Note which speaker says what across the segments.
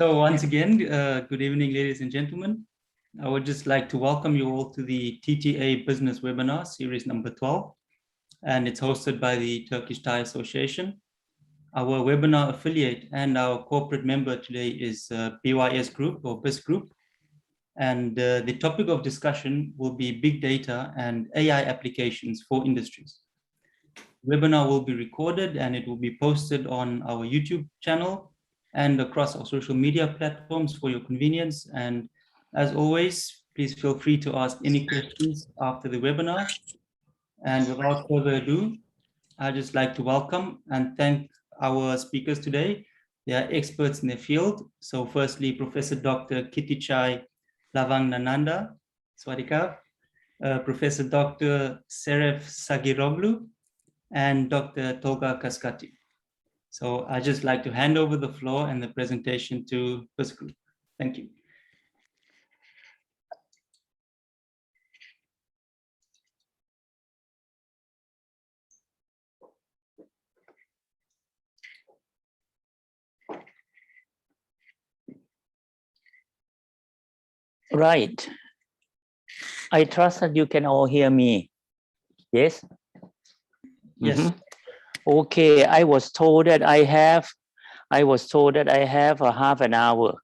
Speaker 1: So once again, good evening, ladies and gentlemen. I would just like to welcome you all to the TTA Business Webinar Series number 12, and it's hosted by the Turkish Thai Association. Our webinar affiliate and our corporate member today is BYS Group or BIS Group, and the topic of discussion will be big data and AI applications for industries. The webinar will be recorded and it will be posted on our YouTube channel and across our social media platforms for your convenience. And as always, please feel free to ask any questions after the webinar. And without further ado, I'd just like to welcome and thank our speakers today. They are experts in their field. So firstly, Professor Dr. Kittichai Lavangnananda, Swadikap, Professor Dr. 𝒊𝒕𝒊𝒄𝒉𝒂𝒊, and Dr. Tolga Kaskati. So I'd just like to hand over the floor and the presentation to BIS Group. Thank you.
Speaker 2: Right. I trust that you can all hear me. Yes?
Speaker 1: Yes.
Speaker 2: Mm-hmm. Okay, I was told that I have a half an hour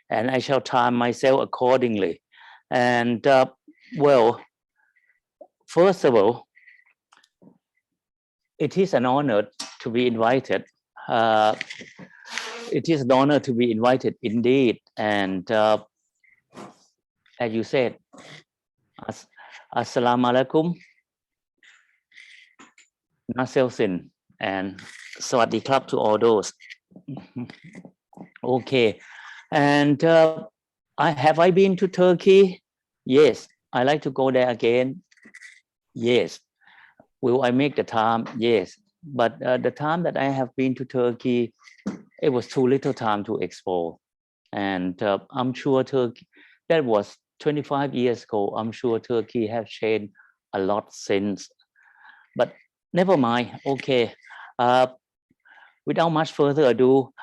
Speaker 2: and I shall time myself accordingly. And well, first of all, it is an honor to be invited. It is an honor to be invited indeed. And as you said, Assalamu alaikum, Naselsin, and Sawadee to all those. Okay, and have I been to Turkey? Yes. I like to go there again. Yes. Will I make the time? Yes. But the time that I have been to Turkey, it was too little time to explore. And I'm sure Turkey, that was 25 years ago. I'm sure Turkey has changed a lot since. But never mind. Okay. Without much further ado,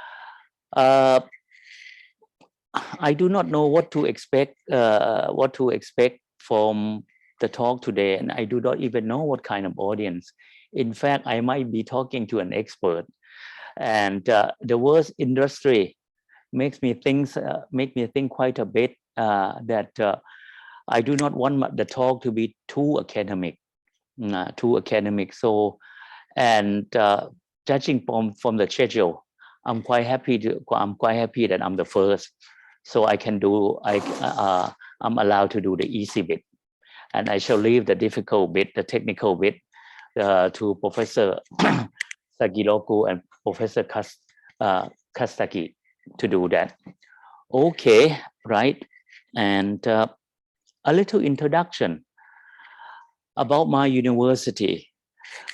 Speaker 2: I do not know what to expect from the talk today, and I do not even know what kind of audience. In fact, I might be talking to an expert, and the word industry makes me think quite a bit that I do not want the talk to be too academic. So, and judging from the schedule, I'm quite happy that I'm the first. So I can do, I'm allowed to do the easy bit. And I shall leave the difficult bit, the technical bit, to Professor Sagiroku and Professor Kastaki to do that. Okay, right. And a little introduction about my university.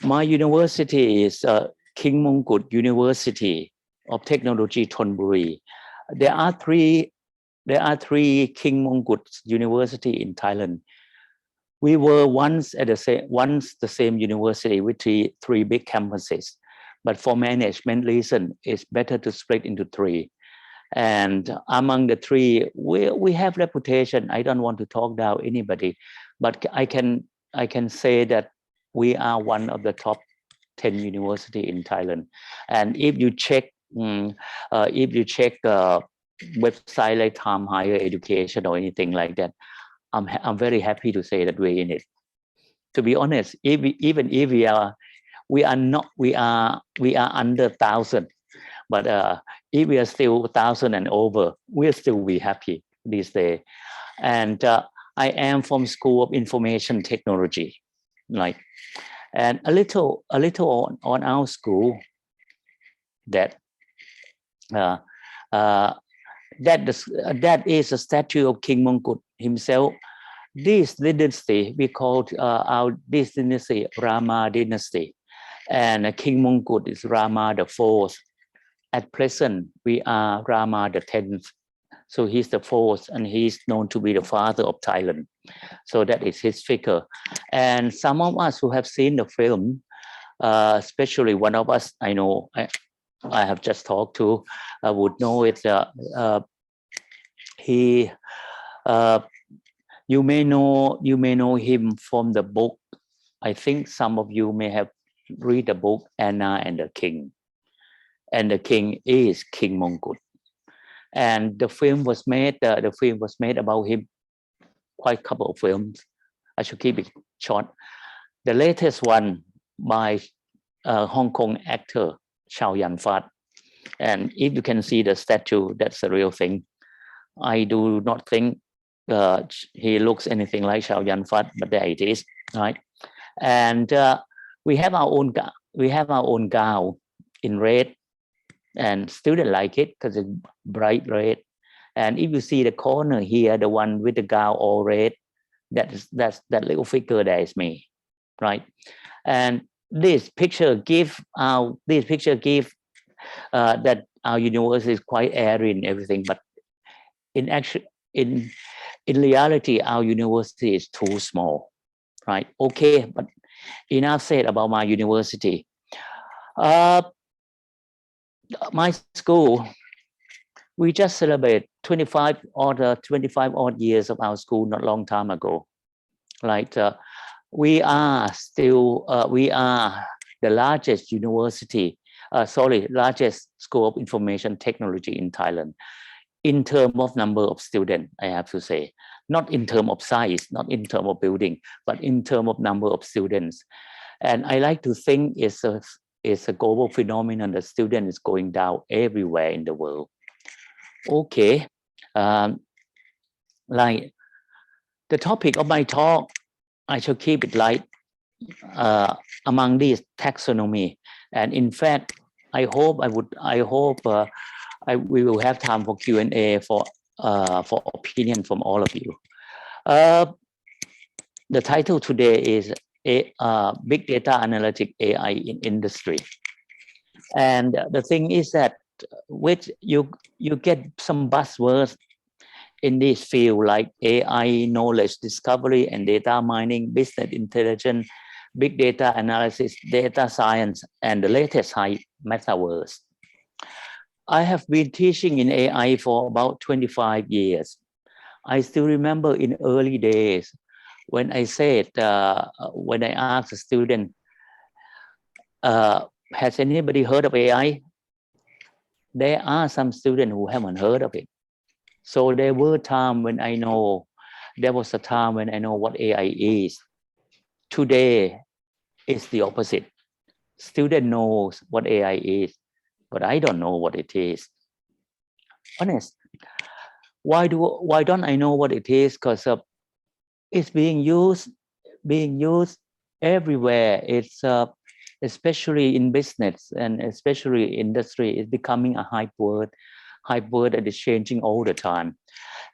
Speaker 2: My university is King Mongkut University of Technology, Thonburi. There are three King Mongkut University in Thailand. We were once the same university with three big campuses, but for management reason, it's better to split into three. And among the three, we have reputation. I don't want to talk down anybody, but I can say that we are one of the top 10 university in Thailand. And if you check website like Time Higher Education or anything like that, I'm very happy to say that we're in it. To be honest, even if we are under 1,000, but if we are still 1,000 and over, we'll still be happy these days. And I am from School of Information Technology, like, and a little on our school that that is a statue of King Mongkut himself. This dynasty, we call this dynasty Rama dynasty, and King Mongkut is Rama the 4th. At present, we are Rama the 10th. So he's the 4th, and he's known to be the father of Thailand. So that is his figure. And some of us who have seen the film, especially one of us, I know, I have just talked to would know it. He, you may know him from the book. I think some of you may have read the book Anna and the King, and the king is King Mongkut. And the film was made. The film was made about him. Quite a couple of films. I should keep it short. The latest one by Hong Kong actor Chow Yun-fat. And if you can see the statue, that's a real thing. I do not think he looks anything like Chow Yun-fat, but there it is, right? And we have our own gown in red, and students like it because it's bright red. And if you see the corner here, the one with the gown all red, that little figure there is me, right? And this picture give that our university is quite airy and everything, but in reality, our university is too small, right? Okay, but enough said about my university. My school, we just celebrate 25 odd years of our school not long time ago. Like we are the largest university, largest school of information technology in Thailand, in terms of number of students, I have to say, not in terms of size, not in terms of building, but in terms of number of students. And I like to think it's a global phenomenon that student is going down everywhere in the world. Okay, like the topic of my talk, I shall keep it light among these taxonomy. And in fact, I hope we will have time for Q&A for opinion from all of you. The title today is Big Data Analytic AI in Industry. And the thing is that which you get some buzzwords in this field like AI, knowledge discovery and data mining, business intelligence, big data analysis, data science, and the latest high metaverse. I have been teaching in AI for about 25 years. I still remember in early days when I said, when I asked a student, has anybody heard of AI? There are some students who haven't heard of it. So there was a time when I know what AI is. Today, it's the opposite. Student knows what AI is, but I don't know what it is. Honest. Why don't I know what it is? Because it's being used everywhere. It's especially in business and especially industry, it's becoming a hype word that is changing all the time.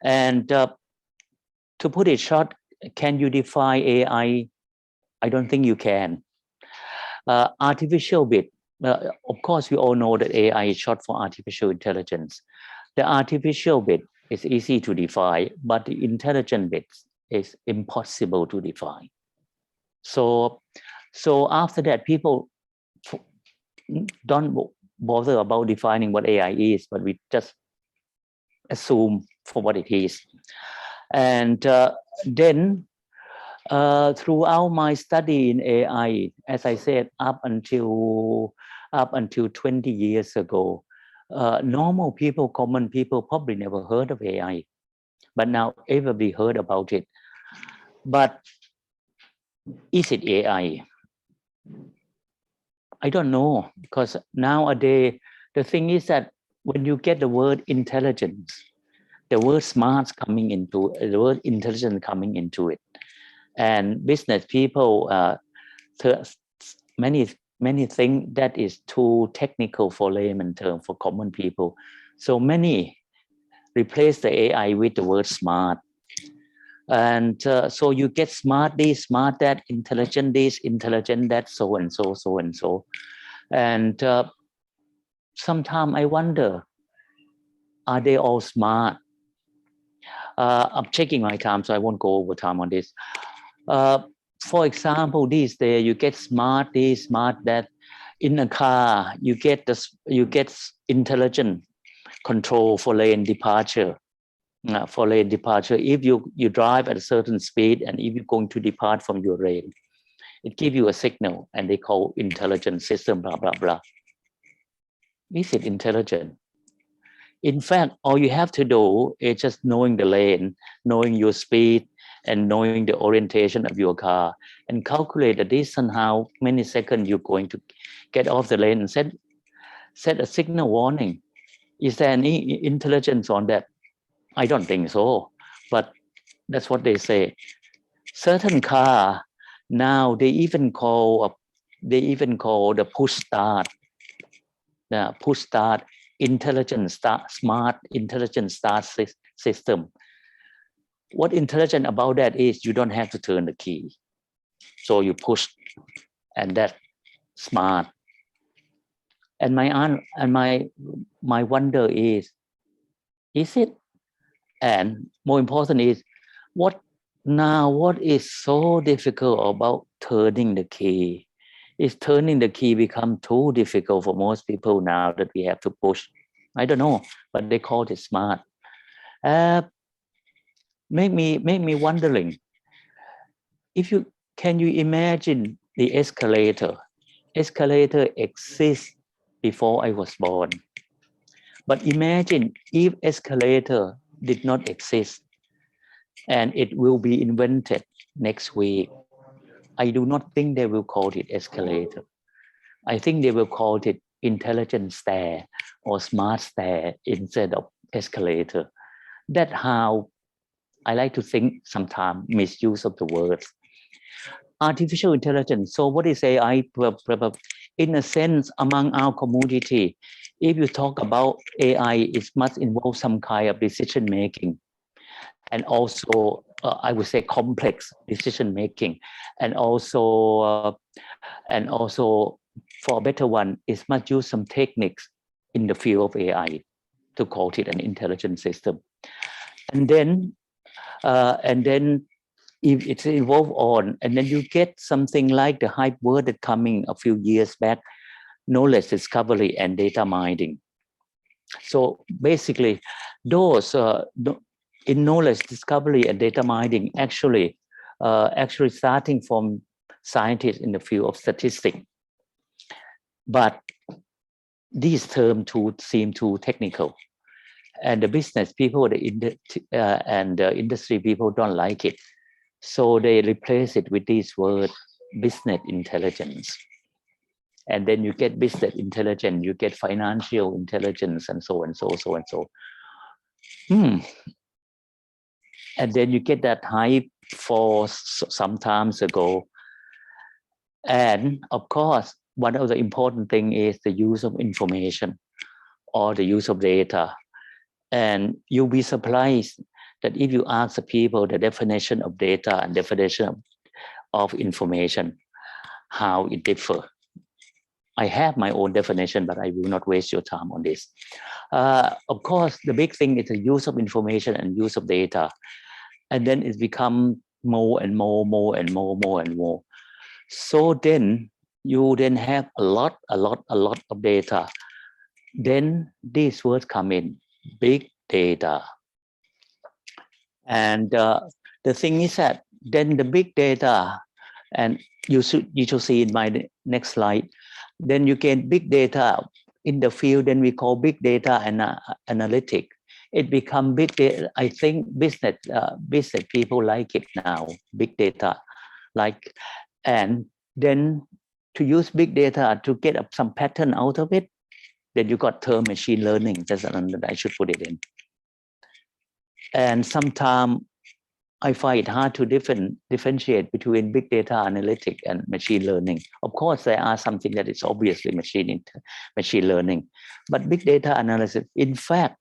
Speaker 2: And to put it short, can you define AI? I don't think you can. Artificial bit. Of course, we all know that AI is short for artificial intelligence. The artificial bit is easy to define, but the intelligent bit is impossible to define. So after that, people don't bother about defining what AI is, but we just assume for what it is. And then throughout my study in AI, as I said, up until 20 years ago, normal people, common people probably never heard of AI, but now everybody heard about it. But is it AI? I don't know, because nowadays, the thing is that when you get the word intelligence, the word smart coming into the word intelligent coming into it, and business people, many think that is too technical for layman term for common people. So many replace the AI with the word smart. And so you get smart this, smart that, intelligent this, intelligent that, so and so, so and so. And sometimes I wonder, are they all smart? I'm checking my time, so I won't go over time on this. For example, these days you get smart this, smart that. In a car, you get intelligent control for lane departure. For lane departure, if you drive at a certain speed and if you're going to depart from your lane, it gives you a signal, and they call intelligent system, blah, blah, blah. Is it intelligent? In fact, all you have to do is just knowing the lane, knowing your speed, and knowing the orientation of your car, and calculate the distance, how many seconds you're going to get off the lane, and set a signal warning. Is there any intelligence on that? I don't think so, but that's what they say. Certain car now they even call the push start, smart intelligent start system. What intelligent about that is you don't have to turn the key, so you push, and that's smart. And my wonder is it? And more important is, what is so difficult about turning the key? Is turning the key become too difficult for most people now that we have to push? I don't know, but they call it smart. Make me wondering, can you imagine the escalator? Escalator exists before I was born. But imagine if escalator did not exist and it will be invented next week. I do not think they will call it escalator. I think they will call it intelligent stair or smart stair instead of escalator. That's how I like to think sometimes, misuse of the words. Artificial intelligence. So what is AI? In a sense, among our community, if you talk about AI, it must involve some kind of decision making, and also I would say complex decision making, and also for a better one, it must use some techniques in the field of AI to call it an intelligent system. And then if it's evolved on, and then you get something like the hype word that coming a few years back, knowledge discovery and data mining. So basically, those in knowledge discovery and data mining, actually starting from scientists in the field of statistics. But these terms seem too technical, and the business people and the industry people don't like it. So they replace it with this word, business intelligence. And then you get business intelligence, you get financial intelligence, and so and so. And then you get that hype for some times ago. And of course, one of the important thing is the use of information or the use of data. And you'll be surprised that if you ask the people the definition of data and definition of information, how it differ. I have my own definition, but I will not waste your time on this. Of course, the big thing is the use of information and use of data. And then it's become more and more. So then you then have a lot of data. Then these words come in, big data. And the thing is that then the big data, and you should see in my next slide, then you get big data in the field, then we call big data and analytics. It become big data. I think business people like it now, big data, like, and then to use big data to get some pattern out of it, then you got term machine learning. That's another, I should put it in. And sometimes I find it hard to differentiate between big data analytics and machine learning. Of course, there are something that is obviously machine learning, but big data analysis, in fact,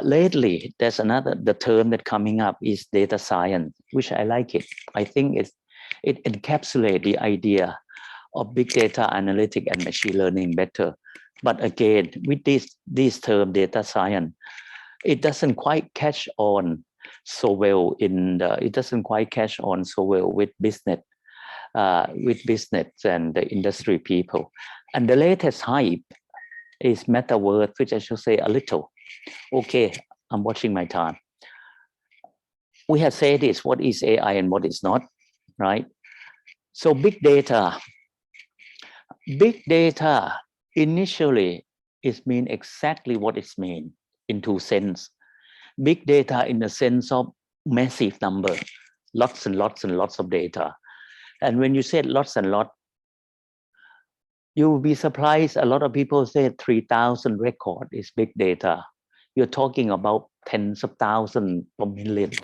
Speaker 2: lately, there's the term that coming up is data science, which I like it. I think it encapsulates the idea of big data analytics and machine learning better. But again, with this term data science, it doesn't quite catch on so well with business and the industry people. And the latest hype is metaverse, which I should say a little. Okay, I'm watching my time. We have said this, what is AI and what is not, right? So big data initially is mean exactly what it's mean in two sense. Big data in the sense of massive number, lots and lots and lots of data. And when you say lots and lots, you will be surprised. A lot of people say 3,000 record is big data. You're talking about tens of thousands or millions.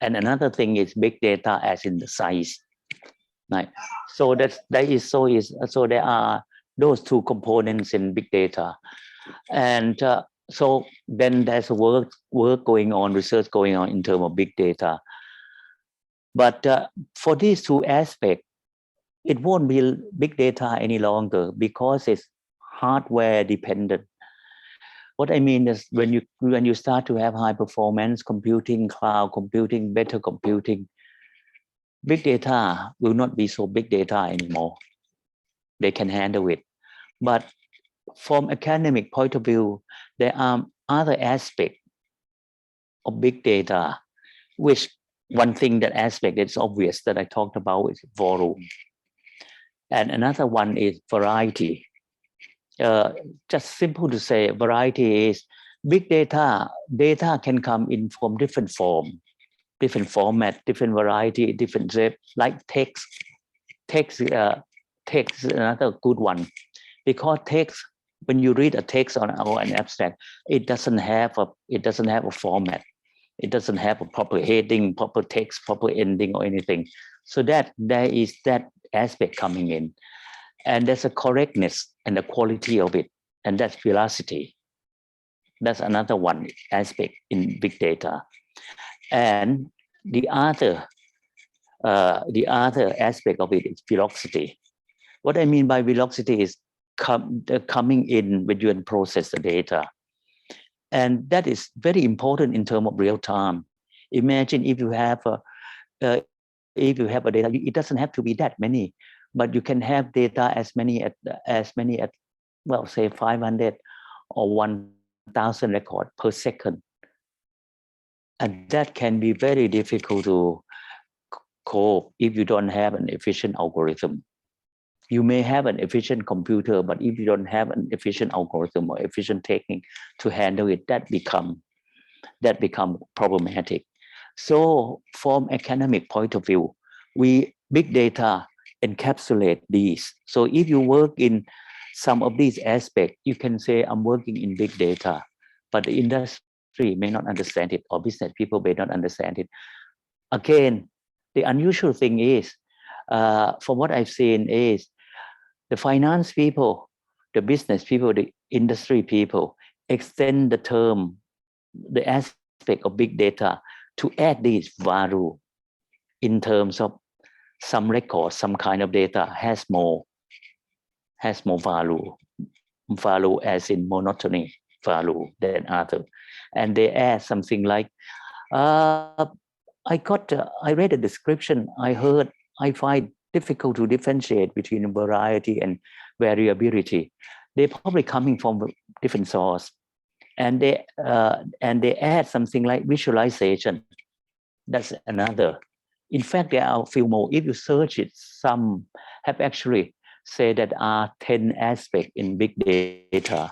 Speaker 2: And another thing is big data as in the size. Right. So so there are those two components in big data. And so then there's work going on, research going on in terms of big data. But for these two aspects, it won't be big data any longer because it's hardware dependent. What I mean is when you start to have high performance computing, cloud computing, better computing, big data will not be so big data anymore. They can handle it. But from academic point of view, there are other aspects of big data, which one thing that aspect that's obvious that I talked about is volume. And another one is variety. Just simple to say, variety is big data. Data can come in from different form, different format, different variety, different shape, like text. Text is another good one, because text, when you read a text or an abstract, it doesn't have a format. It doesn't have a proper heading, proper text, proper ending or anything. So that there is that aspect coming in. And there's a correctness and the quality of it. And that's velocity. That's another one aspect in big data. And the other aspect of it is velocity. What I mean by velocity is coming in when you process the data. And that is very important in terms of real time. Imagine if you have a data, it doesn't have to be that many, but you can have data as many at well, say 500 or 1,000 records per second. And that can be very difficult to cope if you don't have an efficient algorithm. You may have an efficient computer, but if you don't have an efficient algorithm or efficient technique to handle it, that become problematic. So from academic point of view, big data encapsulate these. So if you work in some of these aspects, you can say I'm working in big data, but the industry may not understand it, or business people may not understand it. Again, the unusual thing is, from what I've seen is, the finance people, the business people, the industry people extend the term, the aspect of big data to add this value in terms of some record, some kind of data has more value as in monotony value than other. And they add something like, I read a description, I find difficult to differentiate between variety and variability. They're probably coming from different source, and they add something like visualization. That's another. In fact, there are a few more. If you search it, some have actually said that are 10 aspects in big data.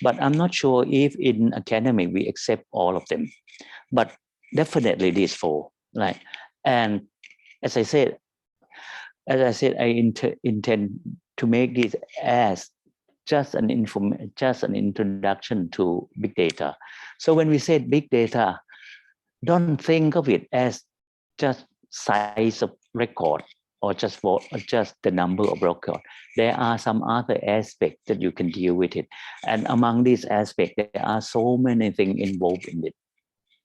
Speaker 2: But I'm not sure if in academic we accept all of them. But definitely these four, right? And as I said, I intend to make this as just an introduction to big data. So when we say big data, don't think of it as just size of record or just the number of record. There are some other aspects that you can deal with it. And among these aspects, there are so many things involved in it.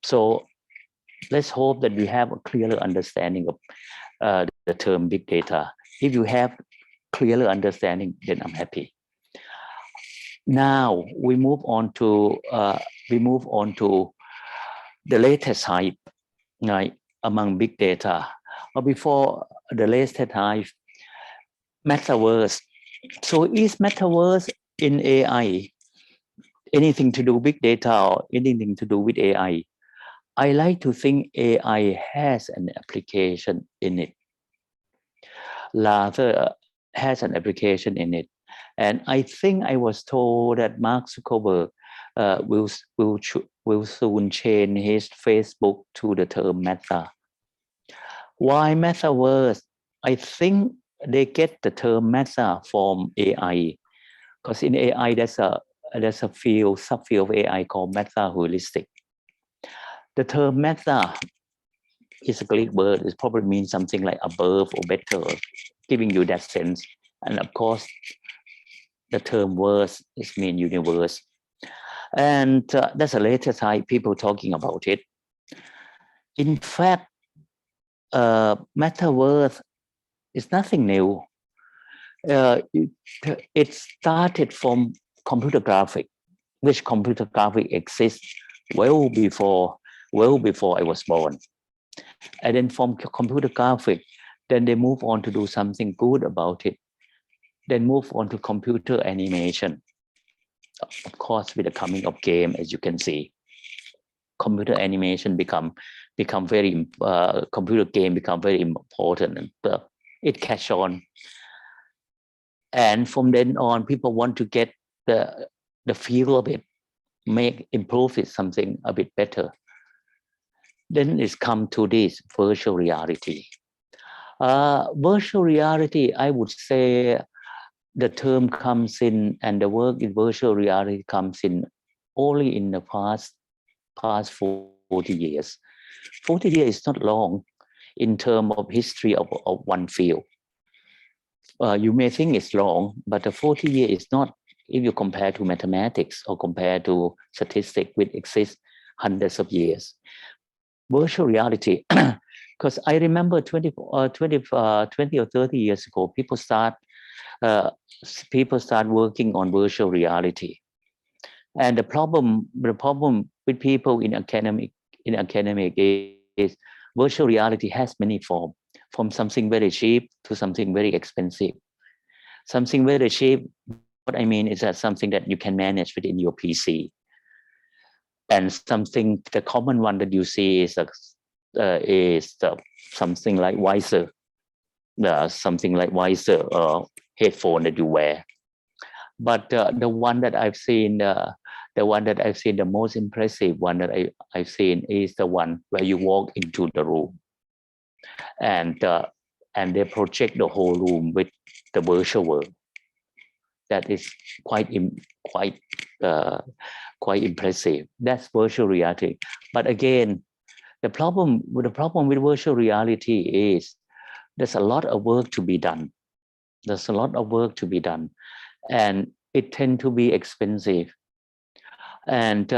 Speaker 2: So let's hope that we have a clearer understanding of the term big data. If you have clearer understanding, then I'm happy. Now we move on to the latest hype, right, among big data. Or before the latest hype, metaverse So is metaverse in AI anything to do with big data or anything to do with AI? I like to think AI has an application in it, rather has an application in it. And I think I was told that Mark Zuckerberg will soon change his Facebook to the term Meta. Why metaverse? I think they get the term Meta from AI, because in AI there's a subfield of AI called meta heuristic. The term meta is a Greek word. It probably means something like above or better, giving you that sense. And of course, the term verse is mean universe. And that's the latest people talking about it. In fact, metaverse is nothing new. It started from computer graphic, which computer graphic exists well before I was born. And then from computer graphic, then they move on to do something good about it. Then move on to computer animation. Of course, with the coming of game, as you can see, computer animation become very computer game become very important, and it catch on. And from then on, people want to get the feel of it, improve it something a bit better. Then it's come to this virtual reality. Virtual reality, I would say the term comes in, and the work in virtual reality comes in only in the past 40 years. 40 years is not long in terms of history of one field. You may think it's long, but the 40 years is not if you compare to mathematics or compare to statistics, which exists hundreds of years. Virtual reality, because I remember 20 or 30 years ago, people start working on virtual reality. And the problem with people in academic is virtual reality has many forms, from something very cheap to something very expensive. Something very cheap, what I mean is that something that you can manage within your PC. And something, the common one that you see is something like visor, headphone that you wear. But the one that I've seen, the most impressive one that I've seen is the one where you walk into the room, and they project the whole room with the virtual world. That is quite impressive. That's virtual reality. But again, the problem with virtual reality is there's a lot of work to be done. There's a lot of work to be done, and it tends to be expensive. And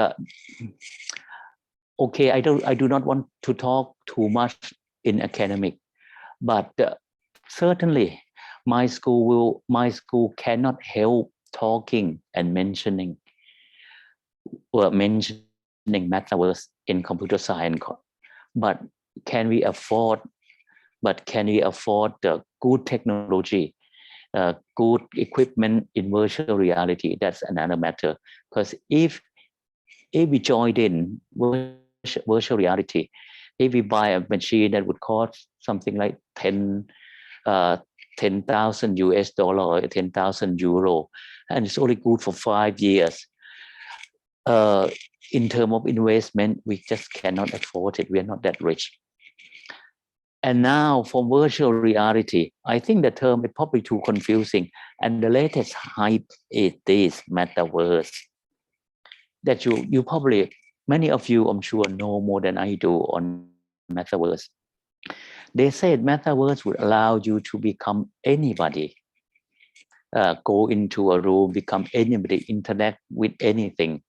Speaker 2: okay, I do not want to talk too much in academic, but certainly my school cannot help talking and mentioning metaverse in computer science. But can we afford the good technology, good equipment in virtual reality? That's another matter. Because if we joined in virtual reality, if we buy a machine that would cost something like 10,000 US dollar or 10,000 euro, and it's only good for 5 years. In terms of investment, we just cannot afford it. We are not that rich. And now for virtual reality, I think the term is probably too confusing. And the latest hype is this metaverse. That you probably, many of you, I'm sure, know more than I do on metaverse. They said metaverse would allow you to become anybody, go into a room, become anybody, interact with anything.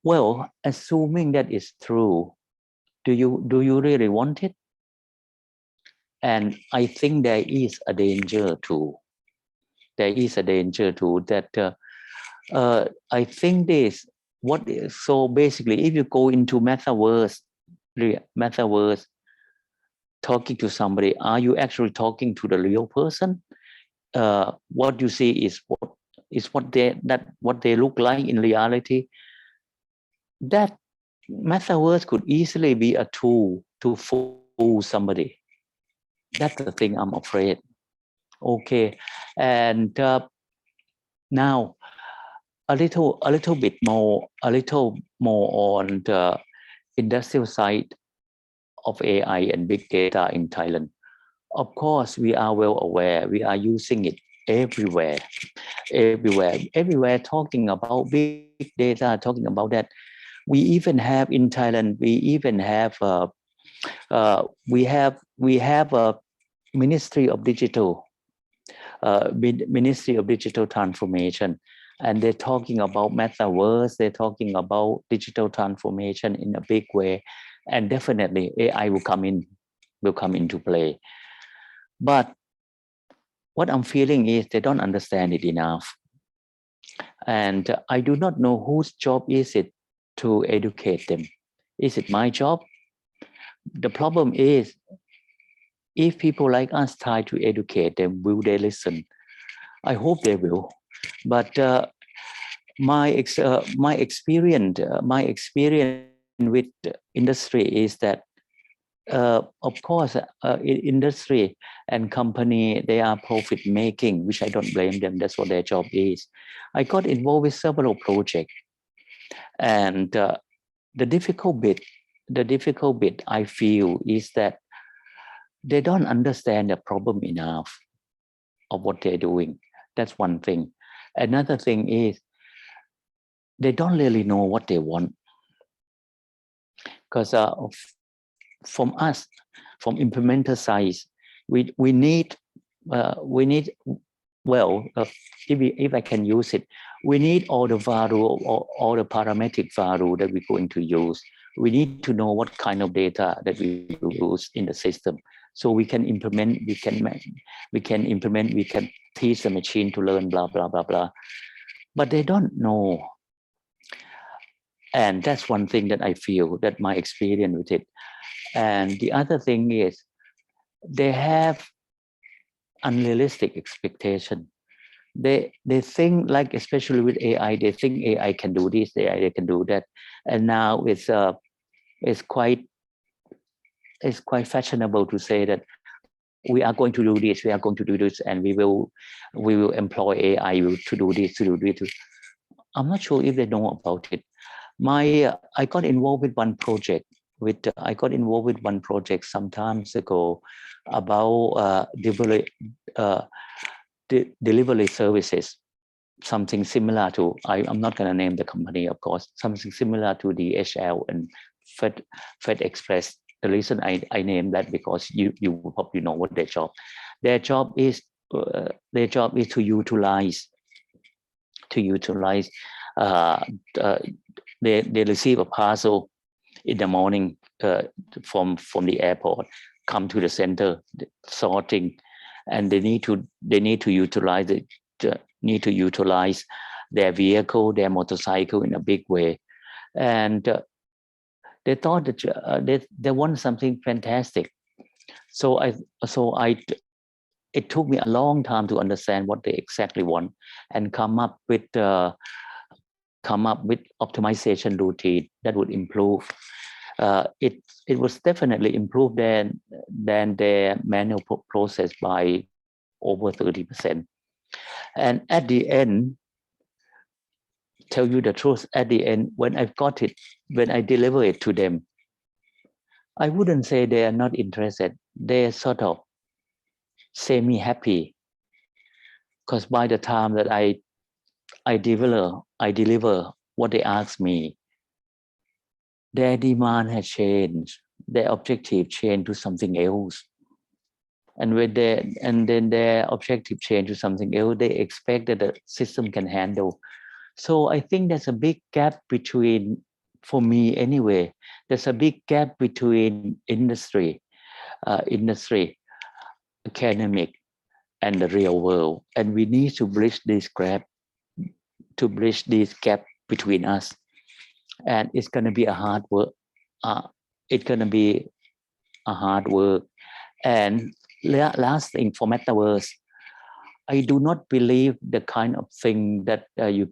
Speaker 2: Well, assuming that is true, do you really want it? And I think there is a danger too. There is a danger too that I think this. So basically, if you go into metaverse, talking to somebody, are you actually talking to the real person? What you see is what they look like in reality. That metaverse could easily be a tool to fool somebody. That's the thing I'm afraid. Okay, and now a little bit more, on the industrial side of AI and big data in Thailand. Of course, we are well aware. We are using it everywhere, talking about big data, talking about that. We even have in Thailand, we have a Ministry of Digital, Ministry of Digital Transformation, and they're talking about metaverse. They're talking about digital transformation in a big way, and definitely AI will come into play. But what I'm feeling is they don't understand it enough, and I do not know whose job is it to educate them. Is it my job? The problem is, if people like us try to educate them, will they listen? I hope they will. But my experience with industry is that, of course, industry and company, they are profit making, which I don't blame them. That's what their job is. I got involved with several projects, and the difficult bit I feel is that they don't understand the problem enough of what they're doing. That's one thing. Another thing is they don't really know what they want. Because from us, from implementer side, we need well, if I can use it, we need all the value, all the parametric value that we're going to use. We need to know what kind of data that we use in the system, so we can implement, we can teach the machine to learn, blah, blah, blah, blah. But they don't know. And that's one thing that I feel, that my experience with it. And the other thing is they have unrealistic expectation. They think, like, especially with AI, they think AI can do this, AI can do that. And now it's quite fashionable to say that we are going to do this, we are going to do this, and we will employ AI to do this, to do this. I'm not sure if they know about it. I got involved with one project some time ago about delivery services, something similar to, I'm not going to name the company, of course, something similar to DHL and FedExpress. The reason I name that, because you probably know what their job is. Their job is to utilize. They receive a parcel in the morning from the airport, come to the center, sorting, and they need to utilize it. Need to utilize their vehicle, their motorcycle in a big way, and they thought that they want something fantastic. So it took me a long time to understand what they exactly want and come up with optimization routine that would improve. It was definitely improved than their manual process by over 30%. And at the end, tell you the truth, at the end, when I got it, when I deliver it to them, I wouldn't say they are not interested. They're sort of semi-happy, because by the time that I deliver what they ask me, their demand has changed, their objective changed to something else. And then their objective changed to something else, they expect that the system can handle. So I think there's a big gap between, for me anyway, there's a big gap between industry, academic, and the real world. And we need to bridge this gap, between us. And it's going to be a hard work. And last thing for metaverse, I do not believe the kind of thing that I do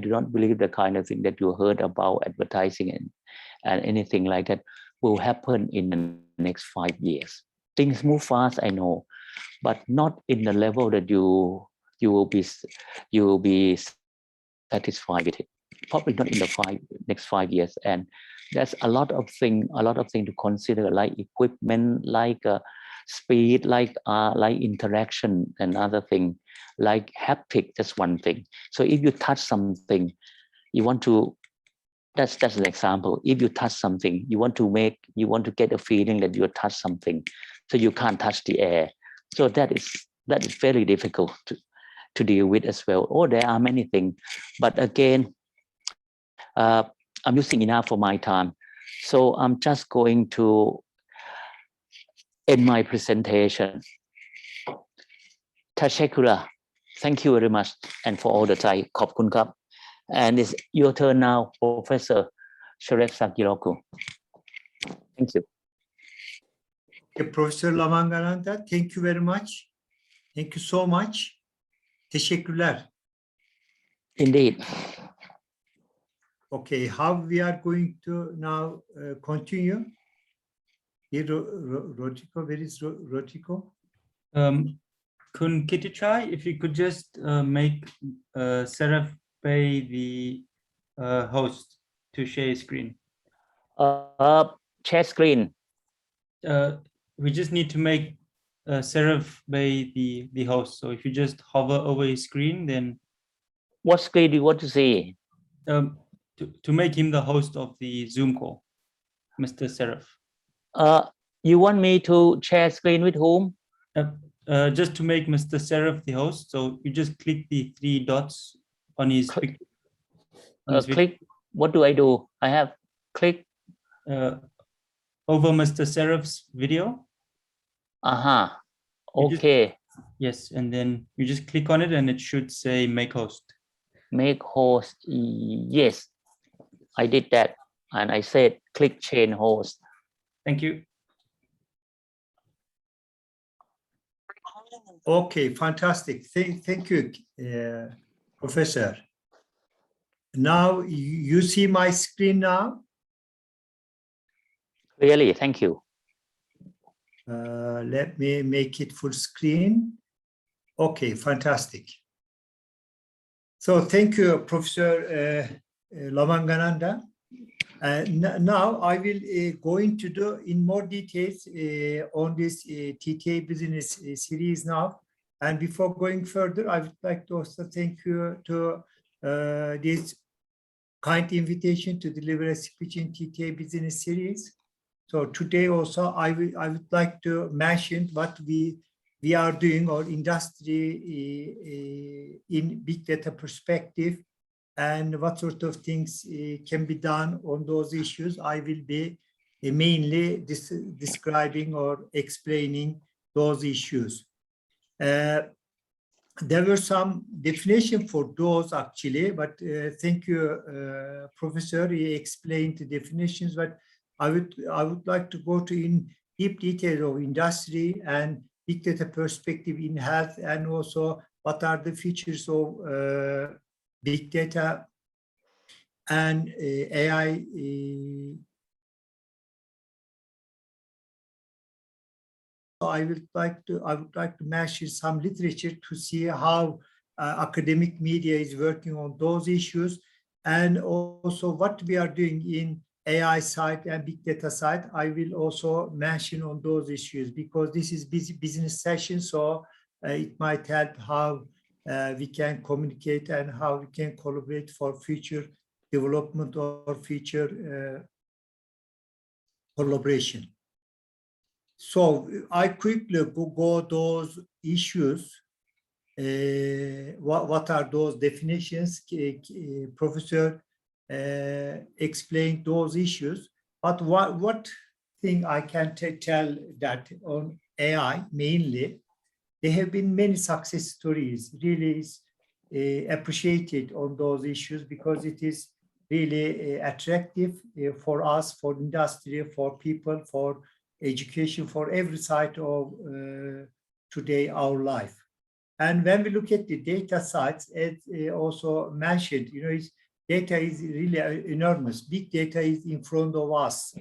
Speaker 2: not believe the kind of thing that you heard about advertising and anything like that will happen in the next 5 years. Things move fast, I know, but not in the level that you will be satisfied with it. Probably not in the next 5 years. And there's a lot of things to consider, like equipment, like speed, like interaction, and other thing, like haptic. That's one thing. So if you touch something, you want to. That's an example. If you touch something, you want to get a feeling that you touch something, so you can't touch the air. So that is very difficult to deal with as well. Or there are many things, but again, I'm using enough for my time, so I'm just going to end my presentation. 𝒕𝒊𝒄𝒉𝒂𝒊, thank you very much, and for all the Thai, ขอบคุณครับ and it's your turn now, Professor 𝚎𝚅𝒄𝒉𝒂𝒊. Thank you.
Speaker 3: Okay, Professor Lamangananda, thank you very much. Thank you so much. Teşekkürler.
Speaker 2: Indeed.
Speaker 3: Okay, how we are going to now continue? Rodrigo, where is Rodrigo?
Speaker 1: Khun Kittichai, if you could just make 𝒔𝒄𝒃 the host to share screen.
Speaker 2: Share screen.
Speaker 1: We just need to make 𝒔𝒄𝒃 the host. So if you just hover over his screen, then
Speaker 2: What screen do you want to see?
Speaker 1: To make him the host of the Zoom call, Mr. 𝒔𝒄𝒃.
Speaker 2: You want me to share screen with whom?
Speaker 1: Just to make Mr. 𝒔𝒄𝒃 the host, so you just click the 3 dots on his picture.
Speaker 2: Click. What do I do? I have click
Speaker 1: over Mr. 𝒔𝒄𝒃's video.
Speaker 2: Okay.
Speaker 1: Yes, and then you just click on it, and it should say make host.
Speaker 2: Make host. Yes, I did that, and I said click change host.
Speaker 1: Thank you.
Speaker 3: Okay, fantastic. Thank you, Professor. Now you see my screen now.
Speaker 2: Really, thank you.
Speaker 3: Let me make it full screen. Okay, fantastic. So thank you, Professor Lamangananda. Now I will go into in more details on this TTA business series now. And before going further, I would like to also thank you to this kind invitation to deliver a speech in TTA business series. So today also I would like to mention what we are doing our industry in big data perspective, and what sort of things can be done on those issues. I will be mainly describing or explaining those issues. There were some definition for those actually, but thank you, Professor. He explained the definitions, but I would like to go to in deep detail of industry and big data perspective in health, and also what are the features of big data and AI. I would like to mention some literature to see how academic media is working on those issues, and also what we are doing in AI side and big data side. I will also mention on those issues, because this is business session, so it might help how we can communicate and how we can collaborate for future development or future collaboration. So I quickly go those issues. What are those definitions? Professor explained those issues, but what thing I can tell that on AI mainly, there have been many success stories, really is appreciated on those issues, because it is really attractive for us, for industry, for people, for education for every side of today our life. And when we look at the data sides, as also mentioned, data is really enormous. Big data is in front of us.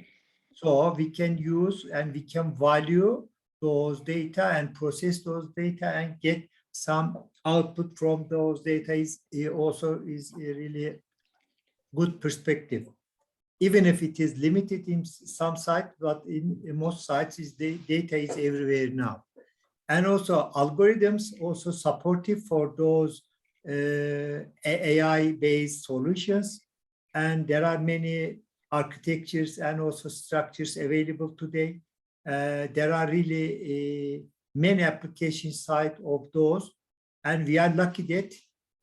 Speaker 3: So we can use and we can value those data and process those data and get some output from those data is also is a really good perspective. Even if it is limited in some sites, but in most sites, the data is everywhere now. And also algorithms also supportive for those AI-based solutions. And there are many architectures and also structures available today. There are really many application sites of those. And we are lucky that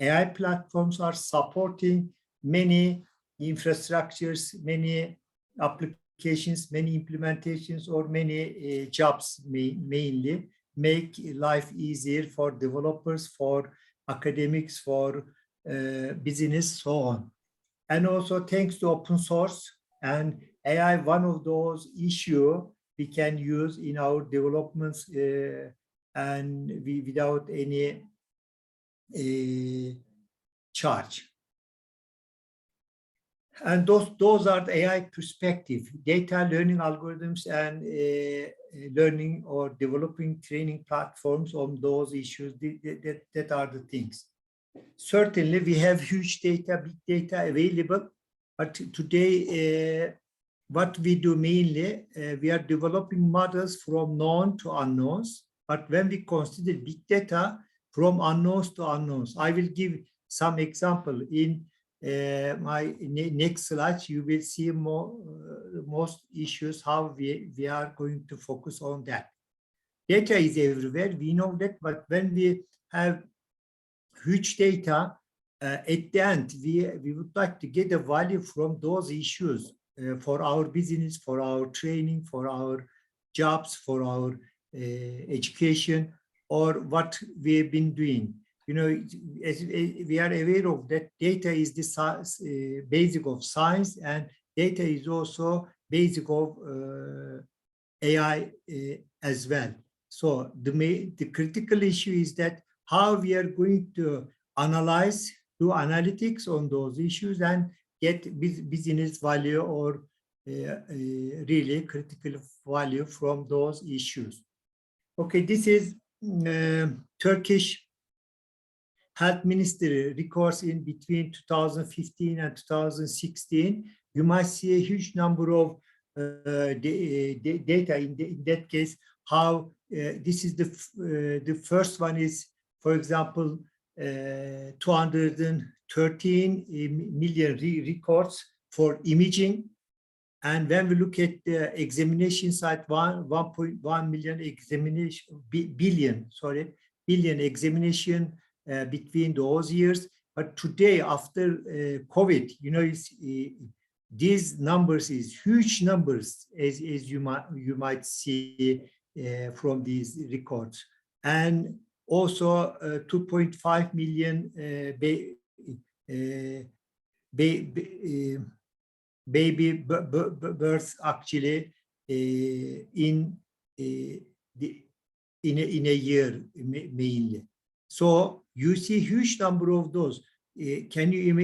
Speaker 3: AI platforms are supporting many infrastructures, many applications, many implementations, or many jobs mainly, make life easier for developers, for academics, for business, so on. And also thanks to open source and AI, one of those issues we can use in our developments and without any charge. And those are the AI perspective, data learning algorithms and learning or developing training platforms on those issues. That are the things. Certainly, we have huge data, big data available, but today, what we do mainly, we are developing models from known to unknowns. But when we consider big data, from unknowns to unknowns, I will give some example in my next slide. You will see most issues how we are going to focus on that. Data is everywhere, we know that, but when we have huge data, at the end, we would like to get a value from those issues for our business, for our training, for our jobs, for our education, or what we have been doing. As we are aware of that, data is the basic of science, and data is also basic of AI as well. So the critical issue is that how we are going to analyze, do analytics on those issues and get business value or really critical value from those issues. Okay, this is Turkish Health Ministry records in between 2015 and 2016. You might see a huge number of data in that case. How this is the first one is, for example, 213 million records for imaging. And when we look at the examination side, 1.1 million billion examination between those years. But today, after COVID, these numbers is huge numbers, as you might see from these records. And also 2.5 million baby births actually in a year mainly. So you see huge number of those. Can you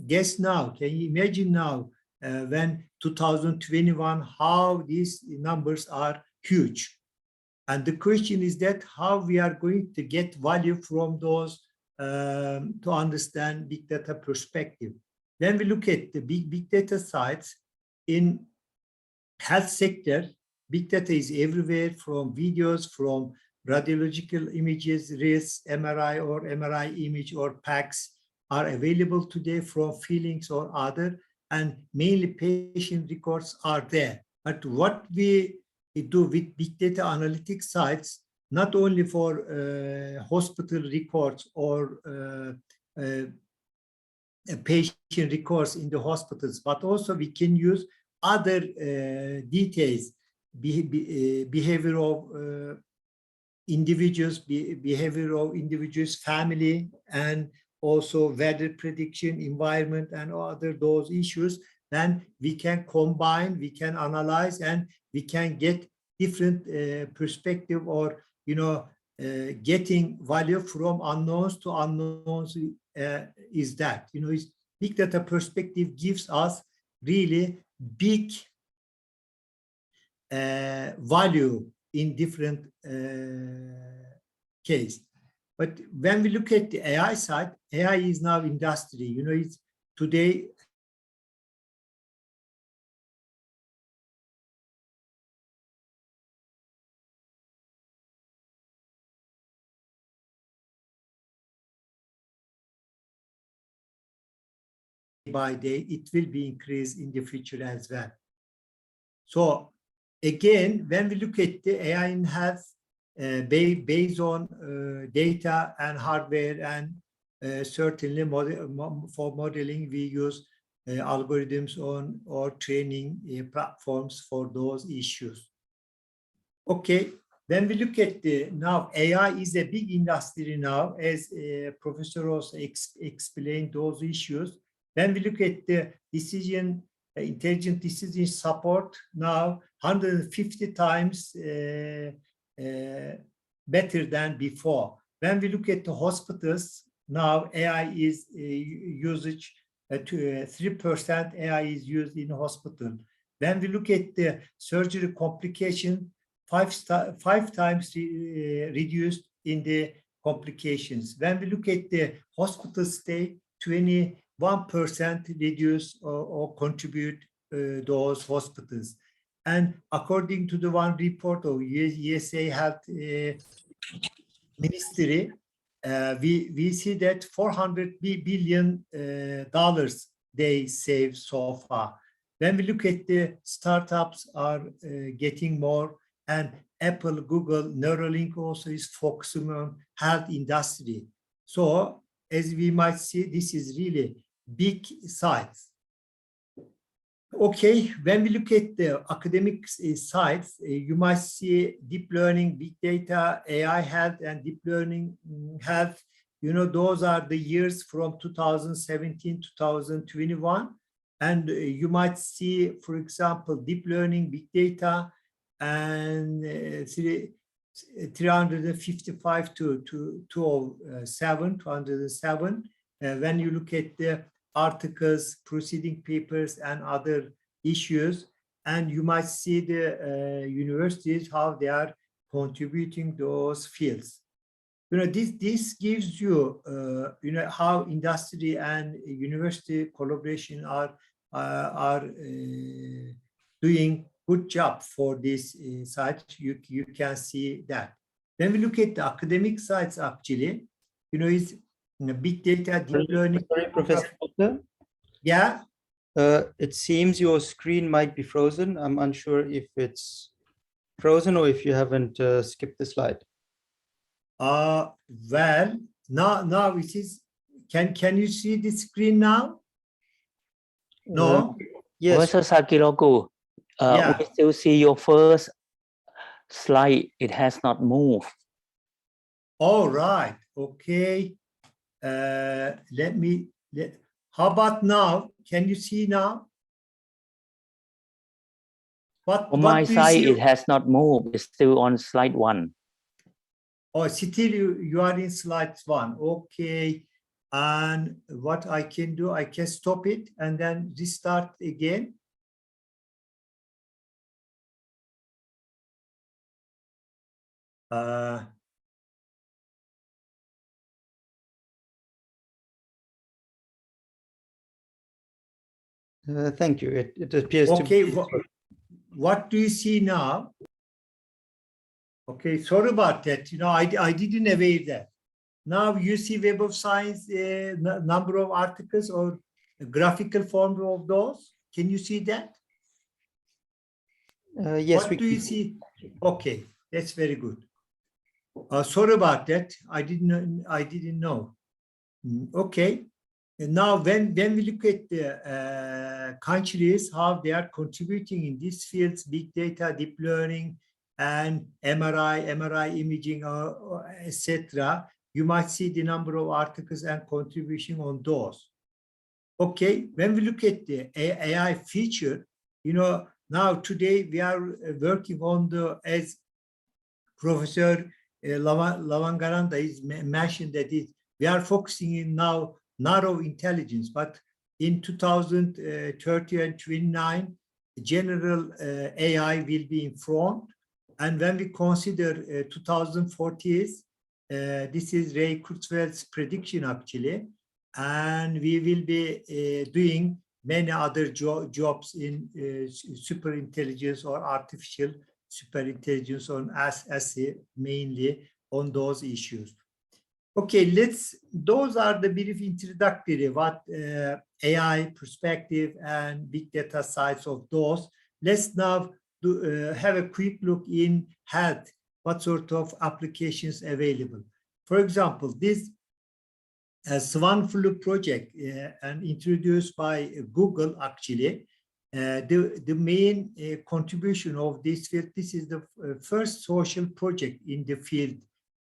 Speaker 3: guess now? Can you imagine now when 2021 how these numbers are huge? And the question is that how we are going to get value from those to understand big data perspective. When we look at the big data sites in health sector, big data is everywhere, from videos, from radiological images, RIS, MRI or MRI image or PACS are available today from feelings or other, and mainly patient records are there. But what we do with big data analytics sites, not only for hospital records or patient records in the hospitals, but also we can use other details, behavior of individuals, family, and also weather prediction, environment, and other those issues then we can combine, we can analyze, and we can get different perspective, or getting value from unknowns to unknowns. Is that big data perspective gives us really big value in different case. But when we look at the AI side, AI is now industry. It's today by day, it will be increased in the future as well. So again, when we look at the AI in health, based on data and hardware, and certainly for modeling, we use algorithms on or training platforms for those issues. Okay, when we look at now, AI is a big industry now, as Professor also explained those issues. When we look at the intelligent decision support, now 150 times better than before. When we look at the hospitals, now AI is usage to 3% AI is used in hospital. When we look at the surgery complication, 5 times reduced in the complications. When we look at the hospital stay, 21% reduce or contribute those hospitals. And according to the one report of USA Health Ministry, we see that $400 billion they save so far. When we look at the startups are getting more, and Apple, Google, Neuralink also is focusing on health industry. So as we might see, this is really big size. Okay, when we look at the academic sides, you might see deep learning, big data, AI health, and deep learning health. Those are the years from 2017 to 2021. And you might see, for example, deep learning, big data, and 355 to 207. When you look at the articles, proceeding papers, and other issues, and you might see the universities, how they are contributing those fields. This gives you, how industry and university collaboration are doing good job for this side. You can see that. When we look at the academic sides, actually, it's big data, deep learning.
Speaker 1: Sorry, Professor Gupta.
Speaker 3: Yeah.
Speaker 1: It seems your screen might be frozen. I'm unsure if it's frozen or if you haven't skipped the slide.
Speaker 3: Well, now it is. Can you see the screen now? No.
Speaker 2: Yes. Professor 𝑧𝒂𝒊𝒄𝒉𝒂𝒊,
Speaker 3: Yeah.
Speaker 2: we still see your first slide. It has not moved.
Speaker 3: All right. Okay. How about now? Can you see now?
Speaker 2: On my side, it has not moved. It's still on slide 1.
Speaker 3: Oh, still you are in slide 1. Okay. And what I can do, I can stop it and then restart again.
Speaker 1: Thank you. It appears to be.
Speaker 3: Okay. What do you see now? Okay, sorry about that. I didn't aware that. Now you see Web of Science, number of articles or graphical form of those. Can you see that?
Speaker 1: Yes.
Speaker 3: What do you see? Okay, that's very good. Sorry about that. I didn't know. Okay. And now when we look at the countries, how they are contributing in these fields, big data, deep learning, and MRI imaging, etc., you might see the number of articles and contribution on those. Okay, when we look at the AI feature, now today we are working on as Professor Lamangananda is mentioned that we are focusing in now narrow intelligence, but in 2030 and 29, general AI will be in front. And when we consider 2040, this is Ray Kurzweil's prediction actually, and we will be doing many other jobs in superintelligence or artificial superintelligence on SE, mainly on those issues. Okay, those are the brief introductory, what AI perspective and big data sides of those. Let's now have a quick look in health, what sort of applications available. For example, this 𝒊𝒕𝒊𝒄𝒉𝒂𝒊 project and introduced by Google actually, the main contribution of this field, this is the first social project in the field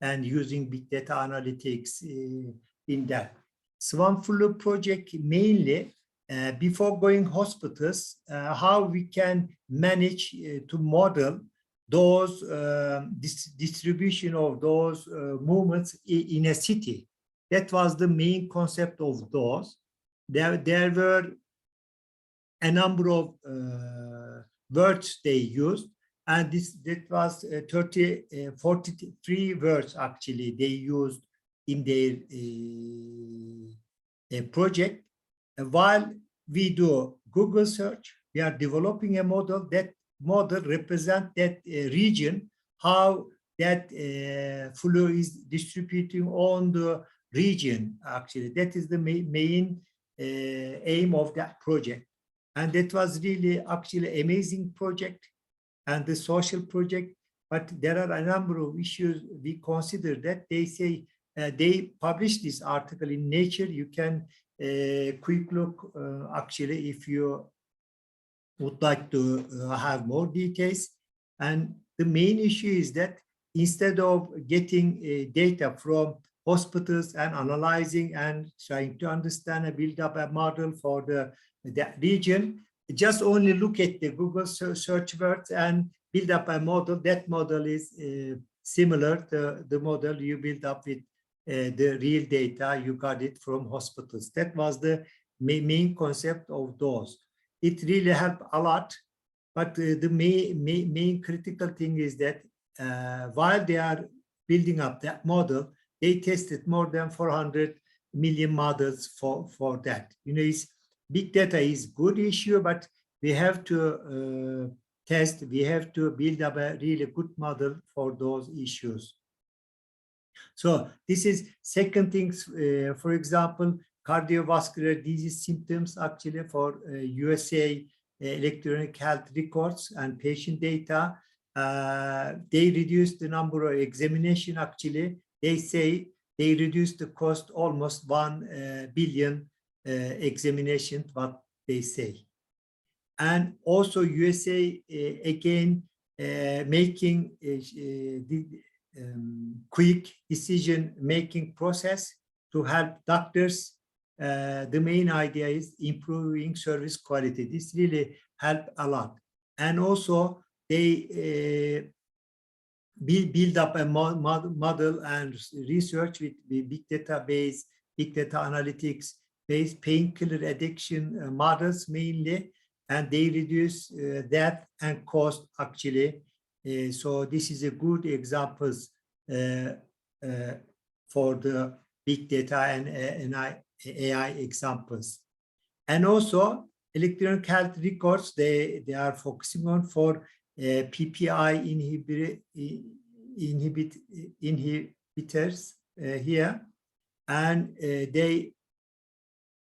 Speaker 3: and using big data analytics in that. 𝒊𝒕𝒊𝒄𝒉𝒂𝒊 project mainly before going hospitals, how we can manage to model those distribution of those movements in a city. That was the main concept of those. There were a number of words they used, and that was 43 words actually they used in their project. While we do Google search, we are developing a model. That model represents that region, how that flu is distributing on the region actually. That is the main aim of that project. And that was really actually amazing project and the social project. But there are a number of issues we consider that they say, they published this article in Nature. You can quick look actually if you would like to have more details. And the main issue is that instead of getting data from hospitals and analyzing and trying to understand and build up a model for that region, just only look at the Google search words and build up a model. That model is similar to the model you build up with the real data you got it from hospitals. That was the main concept of those. It really helped a lot, but the main critical thing is that while they are building up that model, they tested more than 400 million models for that. Big data is good issue, but we have to test, we have to build up a really good model for those issues. So this is second things, for example, cardiovascular disease symptoms actually for USA electronic health records and patient data. They reduced the number of examination actually. They say they reduced the cost almost 1 billion examination, what they say. And also USA again making the quick decision-making process to help doctors. The main idea is improving service quality. This really helped a lot. And also they build up a model and research with big database, big data analytics based painkiller addiction models mainly, and they reduce death and cost actually. So this is a good examples for the big data and AI examples. And also electronic health records they are focusing on for PPI inhibitors here, and they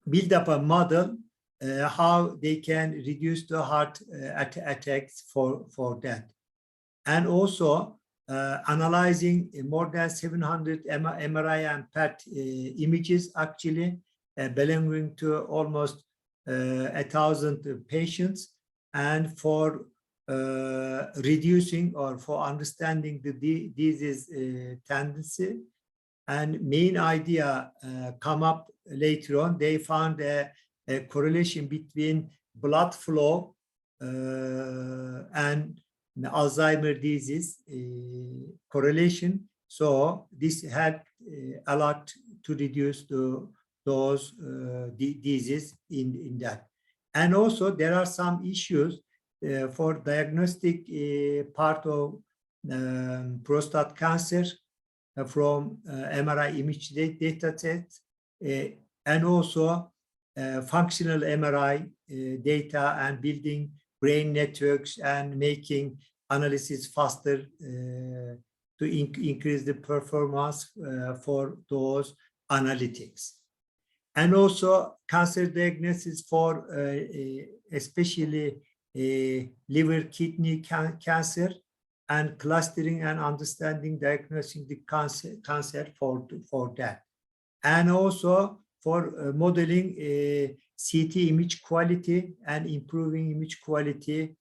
Speaker 3: build up a model how they can reduce the heart attacks for that. And also analyzing more than 700 MRI and PET images actually belonging to almost 1,000 patients, and for reducing or for understanding the disease tendency. And main idea come up later on. They found a a correlation between blood flow and Alzheimer's disease correlation. So this helped a lot to reduce those diseases in that. And also there are some issues for diagnostic part of prostate cancer from MRI image data sets, and also functional MRI data and building brain networks and making analysis faster to increase the performance for those analytics. And also cancer diagnosis for especially liver, kidney cancer, and clustering and understanding, diagnosing the cancer for that. And also for modeling CT image quality and improving image quality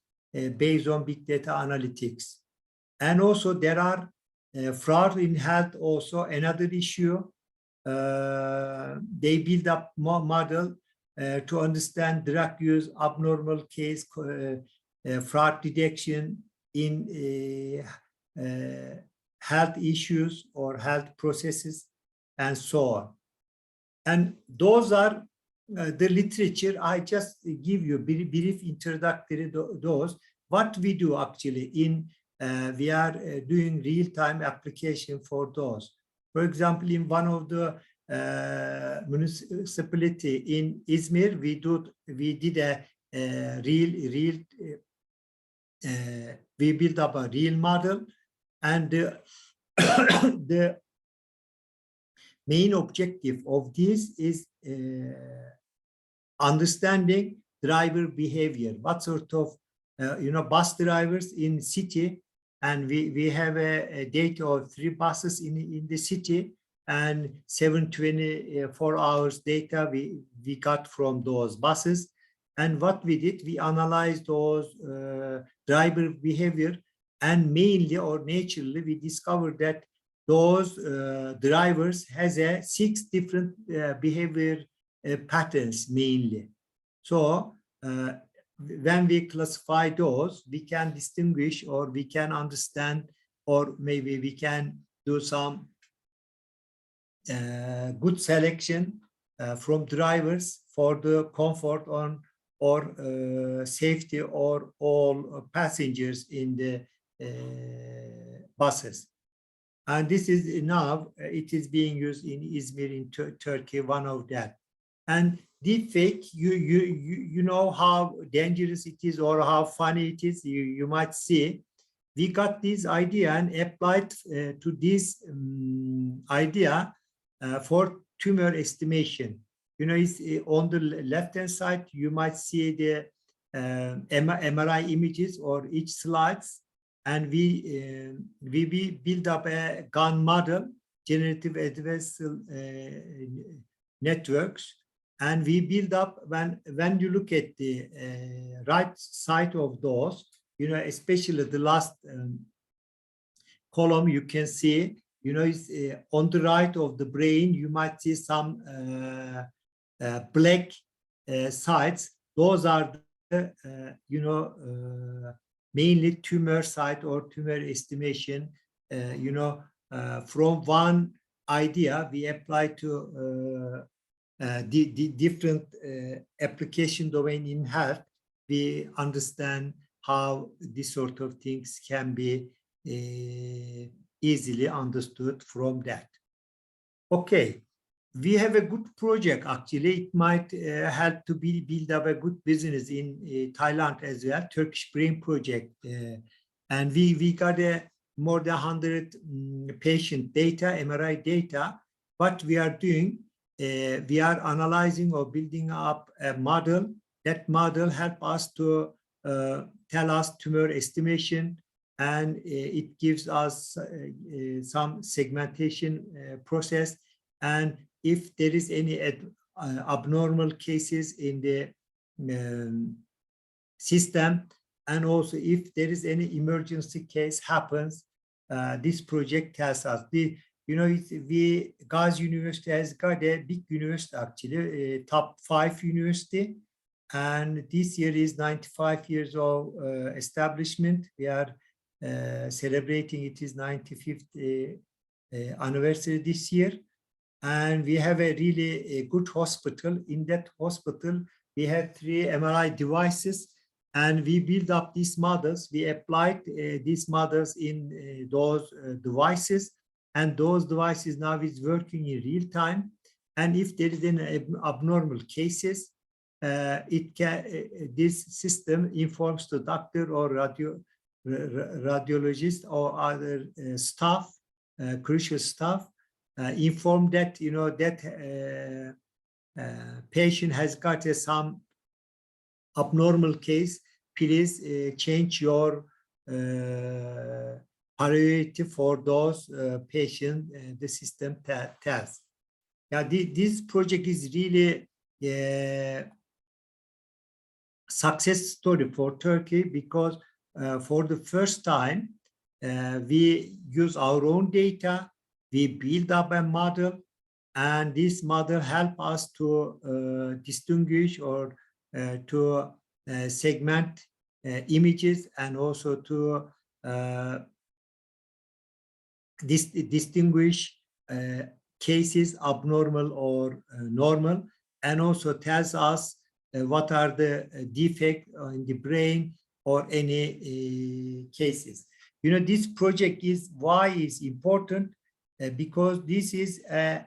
Speaker 3: based on big data analytics. And also there are fraud in health, also another issue. They build up more model to understand drug use, abnormal case, fraud detection in health issues or health processes, and so on. And those are the literature. I just give you a brief introductory those. What we do actually in, we are doing real-time application for those. For example, in one of the municipality in Izmir, we did a we built up a real model, and the main objective of this is understanding driver behavior. What sort of bus drivers in city, and we have a data of 3 buses in the city, and 724 hours data we got from those buses. And what we did, we analyzed those driver behavior, and mainly or naturally we discovered that those drivers has 6 different behavior patterns mainly. So when we classify those, we can distinguish, or we can understand, or maybe we can do some good selection from drivers for the comfort on or safety or all passengers in the buses. And this is now, it is being used in Izmir, in Turkey, one of that. And deepfake, you know how dangerous it is or how funny it is, you might see. We got this idea and applied to this idea for tumor estimation. It's on the left-hand side, you might see the MRI images or each slides, and we build up a GAN model, generative adversarial networks, and we build up, when you look at the right side of those, especially the last column, you can see, it's on the right of the brain, you might see some black sites. Those are the, mainly tumor site or tumor estimation. From one idea, we apply to the different application domain in health. We understand how these sort of things can be easily understood from that. Okay, we have a good project actually. It might help to build up a good business in Thailand as well, Turkish Brain Project. And we got more than 100 patient data, MRI data. What we are doing, we are analyzing or building up a model. That model helps us to tell us tumor estimation, and it gives us some segmentation process. And if there is any abnormal cases in the system, and also if there is any emergency case happens, this project tells us. Gazi University has got a big university, actually, top 5 university. And this year is 95 years of establishment. We are celebrating its 95th anniversary this year. And we have a really good hospital. In that hospital, we have 3 MRI devices, and we build up these models. We applied these models in those devices, and those devices now is working in real time. And if there is any abnormal cases, this system informs the doctor or radiologist or other staff, crucial staff, inform that that patient has got some abnormal case. Please change your priority for those patients. The system tells. Now, this project is really success story for Turkey, because for the first time we use our own data, we build up a model, and this model help us to distinguish or to segment images, and also to distinguish cases abnormal or normal, and also tells us what are the defects in the brain or any cases. This project is important, because this is a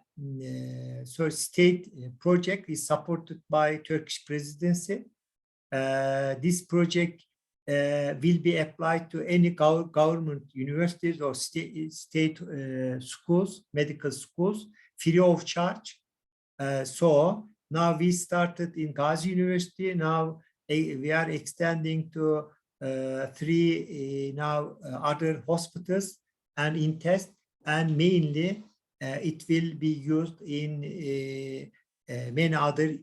Speaker 3: state project, is supported by Turkish presidency. This project will be applied to any government universities or state schools, medical schools, free of charge. So now we started in Gazi University. Now we are extending to 3 now other hospitals and in test, and mainly it will be used in many other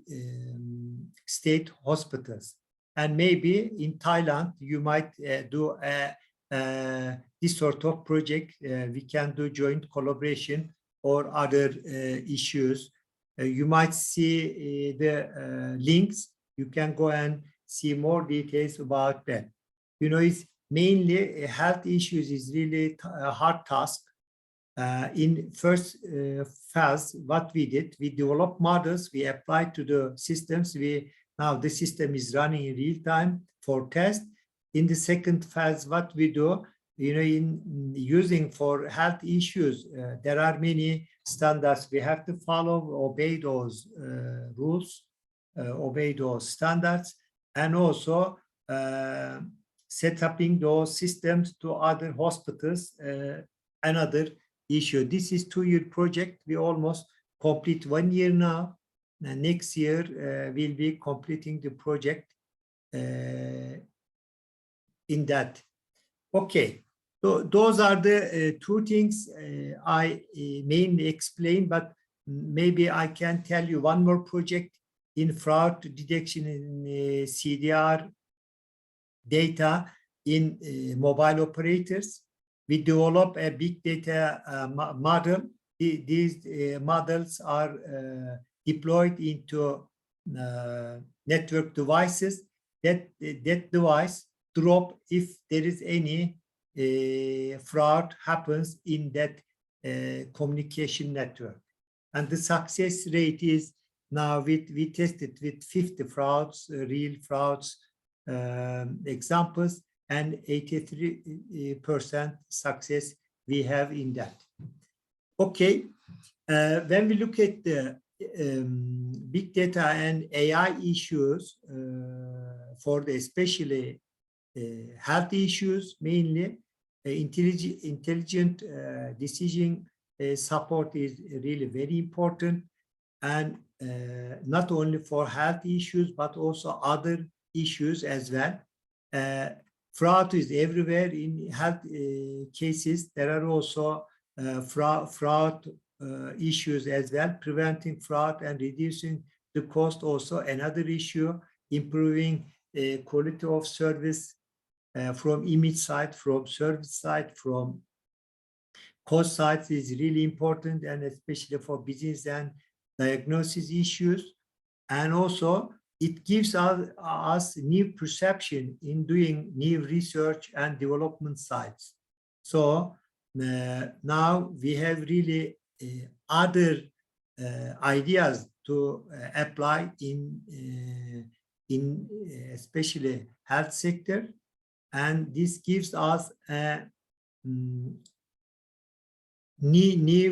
Speaker 3: state hospitals. And maybe in Thailand, you might do this sort of project. We can do joint collaboration or other issues. You might see the links. You can go and see more details about that. It's mainly health issues is really a hard task. In first phase, what we did, we developed models, we applied to the systems. Now the system is running in real time for test. In the second phase, what we do, in using for health issues, there are many standards we have to follow, obey those rules, obey those standards, and also set up those systems to other hospitals. Another issue. This is 2-year project. We almost complete 1 year now. Next year we'll be completing the project in that. Okay, so those are the 2 things I mainly explained, but maybe I can tell you one more project in fraud detection in CDR data in mobile operators. We develop a big data model. These models are deployed into network devices. That device drop if there is any fraud happens in that communication network. And the success rate is now we tested with 50 frauds, real frauds examples, and 83% success we have in that. Okay, when we look at the big data and AI issues, for the especially health issues, mainly intelligent decision support is really very important, and not only for health issues but also other issues as well. Fraud is everywhere in health cases. There are also fraud issues as well. Preventing fraud and reducing the cost also another issue. Improving quality of service from image side, from service side, from cost sides is really important, and especially for business and diagnosis issues. And also it gives us new perception in doing new research and development sites. So now we have really other ideas to apply in especially health sector, and this gives us new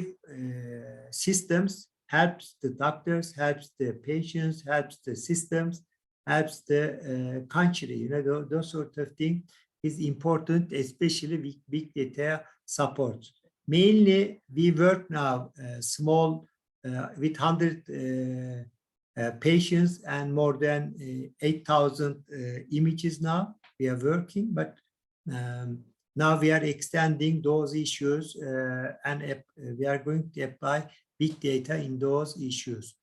Speaker 3: systems, helps the doctors, helps the patients, helps the systems, helps the country. You know, those sort of things is important, especially with big data support. Mainly, we work now small with 100 patients and more than 8,000 images now. We are working, but now we are extending those issues and we are going to apply big data in those issues.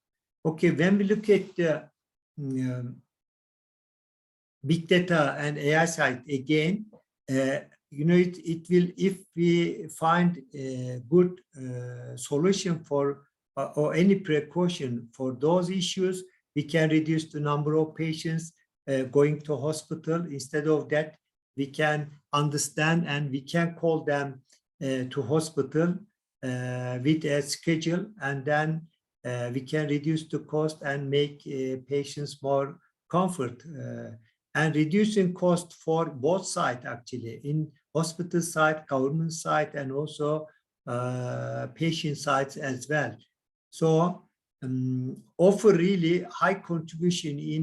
Speaker 3: Okay, when we look at the big data and AI side again, you know, it will, if we find a good solution for or any precaution for those issues, we can reduce the number of patients going to hospital. Instead of that, we can understand and we can call them to hospital with a schedule, and then we can reduce the cost and make patients more comfort. And reducing cost for both sides, actually, in hospital side, government side, and also patient sides as well. So offer really high contribution in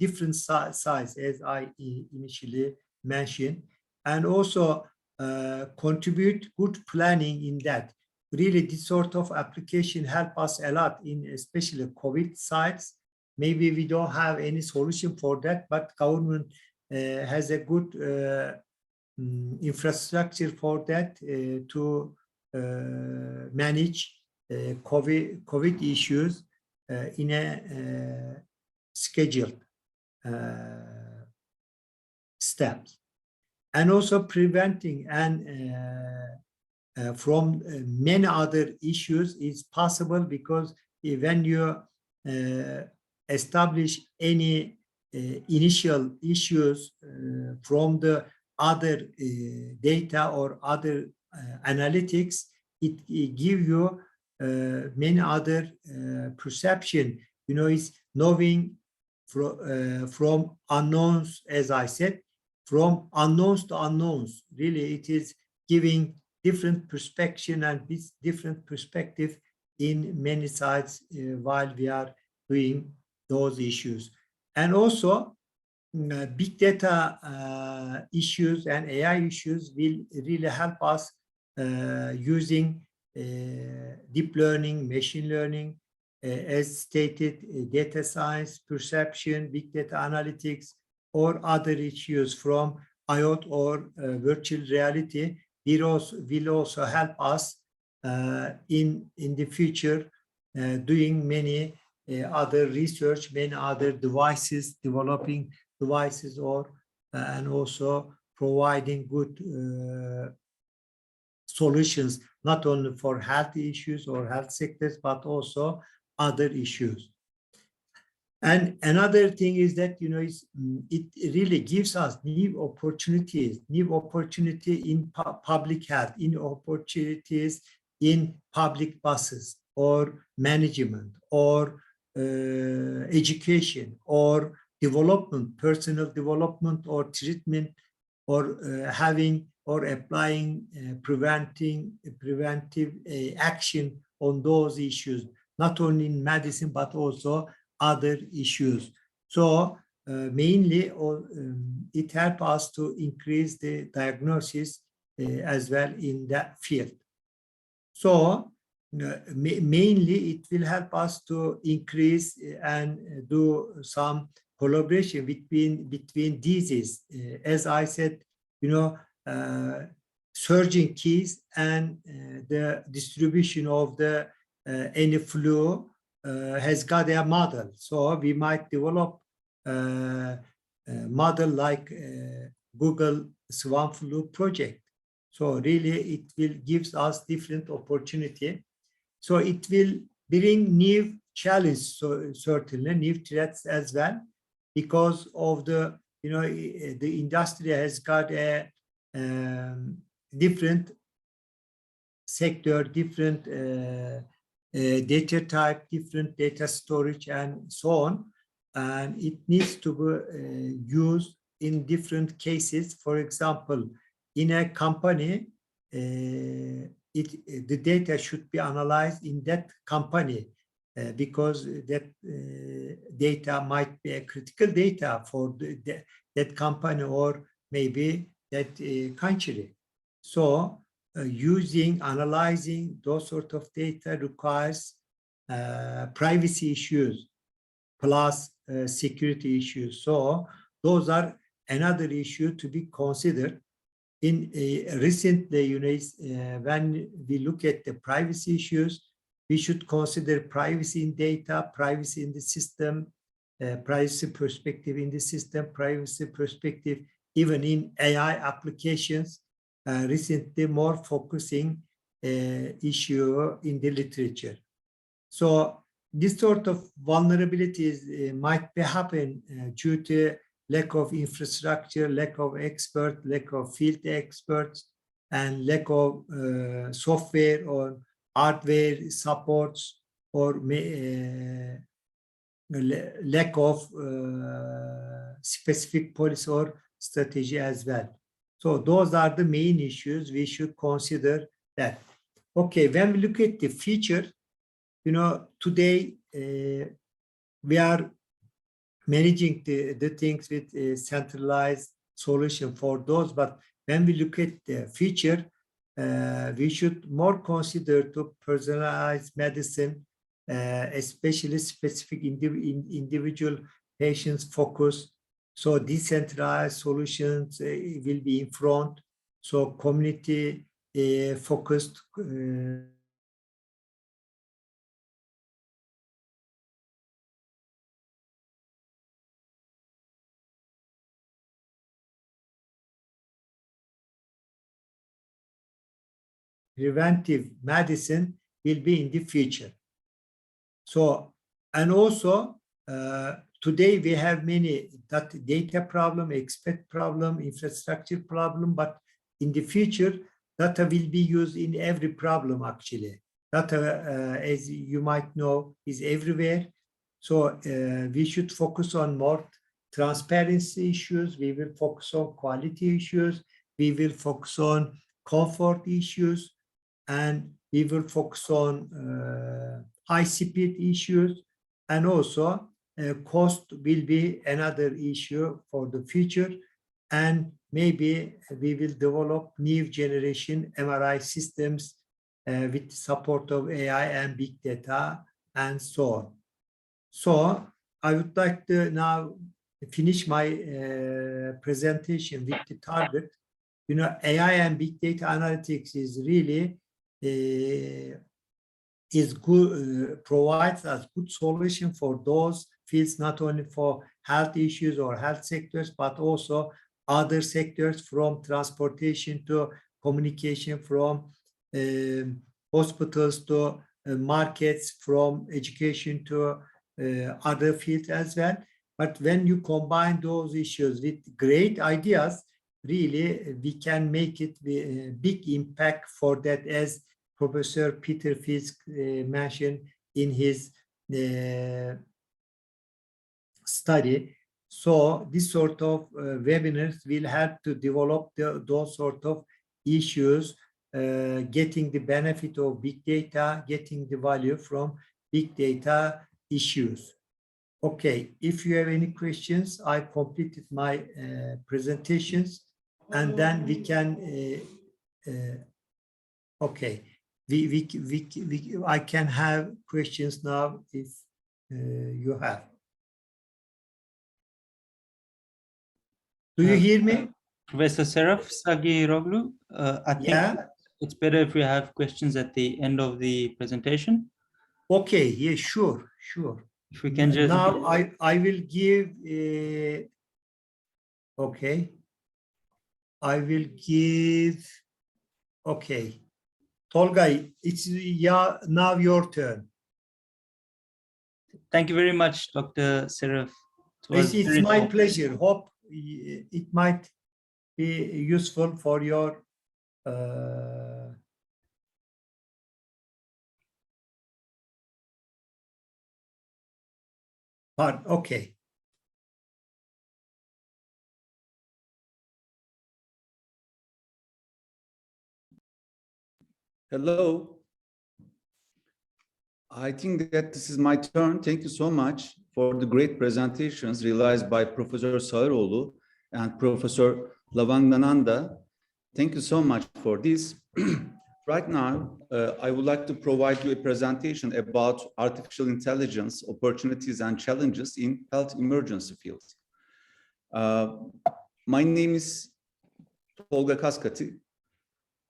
Speaker 3: different sides, as I initially mentioned, and also contribute good planning in that. Really, this sort of application help us a lot in especially COVID sites. Maybe we don't have any solution for that, but government has a good infrastructure for that to manage COVID issues in a scheduled steps, and also preventing and from many other issues is possible, because when you establish any initial issues from the other data or other analytics, it give you many other perception. You know, it's knowing from unknowns, as I said, from unknowns to unknowns. Really, it is giving different perspective and different perspective in many sides while we are doing those issues. And also big data issues and AI issues will really help us using deep learning, machine learning, as stated, data science, perception, big data analytics, or other issues from IoT or virtual reality will also help us in the future doing many other research, many other devices, developing devices, or and also providing good solutions, not only for health issues or health sectors, but also other issues. And another thing is that, you know, it really gives us new opportunities in public health, in opportunities in public buses or management or education or development, personal development or treatment, or having or applying preventive action on those issues, not only in medicine, but also other issues. So mainly it helps us to increase the diagnosis as well in that field. So mainly it will help us to increase and do some collaboration between diseases. As I said, you know, surging keys and the distribution of the any flu has got a model. So we might develop a model like Google Swan Flu project. So really, it will gives us different opportunity. So it will bring new challenge, so certainly new threats as well, because of the, the industry has got a different sector, different data type, different data storage, and so on. And it needs to be used in different cases. For example, in a company, the data should be analyzed in that company because that data might be a critical data for that company or maybe that country. So analyzing those sort of data requires privacy issues plus security issues. So those are another issue to be considered. In recently, when we look at the privacy issues, we should consider privacy in data, privacy in the system, privacy perspective in the system, privacy perspective even in AI applications. Recently, more focusing issue in the literature. So this sort of vulnerabilities might be happen due to lack of infrastructure, lack of expert, lack of field experts, and lack of software or hardware supports, or lack of specific policy or strategy as well. So those are the main issues we should consider that. Okay, when we look at the future, today we are managing the things with a centralized solution for those, but when we look at the future, we should more consider to personalized medicine, especially specific individual patients focus. So decentralized solutions will be in front. So community focused preventive medicine will be in the future. So, and also today we have many data problem, expert problem, infrastructure problem, but in the future, data will be used in every problem actually. Data, as you might know, is everywhere. So we should focus on more transparency issues. We will focus on quality issues. We will focus on comfort issues. And we will focus on high speed issues, and also cost will be another issue for the future. And maybe we will develop new generation MRI systems with support of AI and big data and so on. So I would like to now finish my presentation with the target. AI and big data analytics is really is good, provides us good solution for those fields, not only for health issues or health sectors, but also other sectors, from transportation to communication, from hospitals to markets, from education to other fields as well. But when you combine those issues with great ideas, really we can make it a big impact for that, as Professor Peter Fisk mentioned in his study. So this sort of webinars will help to develop those sort of issues, getting the benefit of big data, getting the value from big data issues. Okay, if you have any questions, I completed my presentations, and then we can, okay, I can have questions now if you have. Do you hear me?
Speaker 1: Professor 𝒊𝒕𝒊𝒄𝒉𝒂𝒊, I think it's better if we have questions at the end of the presentation.
Speaker 3: Okay, yeah, sure.
Speaker 1: If we can just...
Speaker 3: Now I will give, okay. I will give Okay. Tolgay, it's now your turn.
Speaker 1: Thank you very much, Dr. Serif.
Speaker 3: It's
Speaker 1: very
Speaker 3: my
Speaker 1: informative.
Speaker 3: pleasure. Hope it might be useful for your part. Okay.
Speaker 4: Hello. I think that this is my turn. Thank you so much for the great presentations realized by Professor Sağıroğlu and Professor Lavangananda. Thank you so much for this. Right now, I would like to provide you a presentation about artificial intelligence, opportunities and challenges in health emergency fields. My name is 𝚐𝒂𝒊𝒄𝒉𝒂𝒊.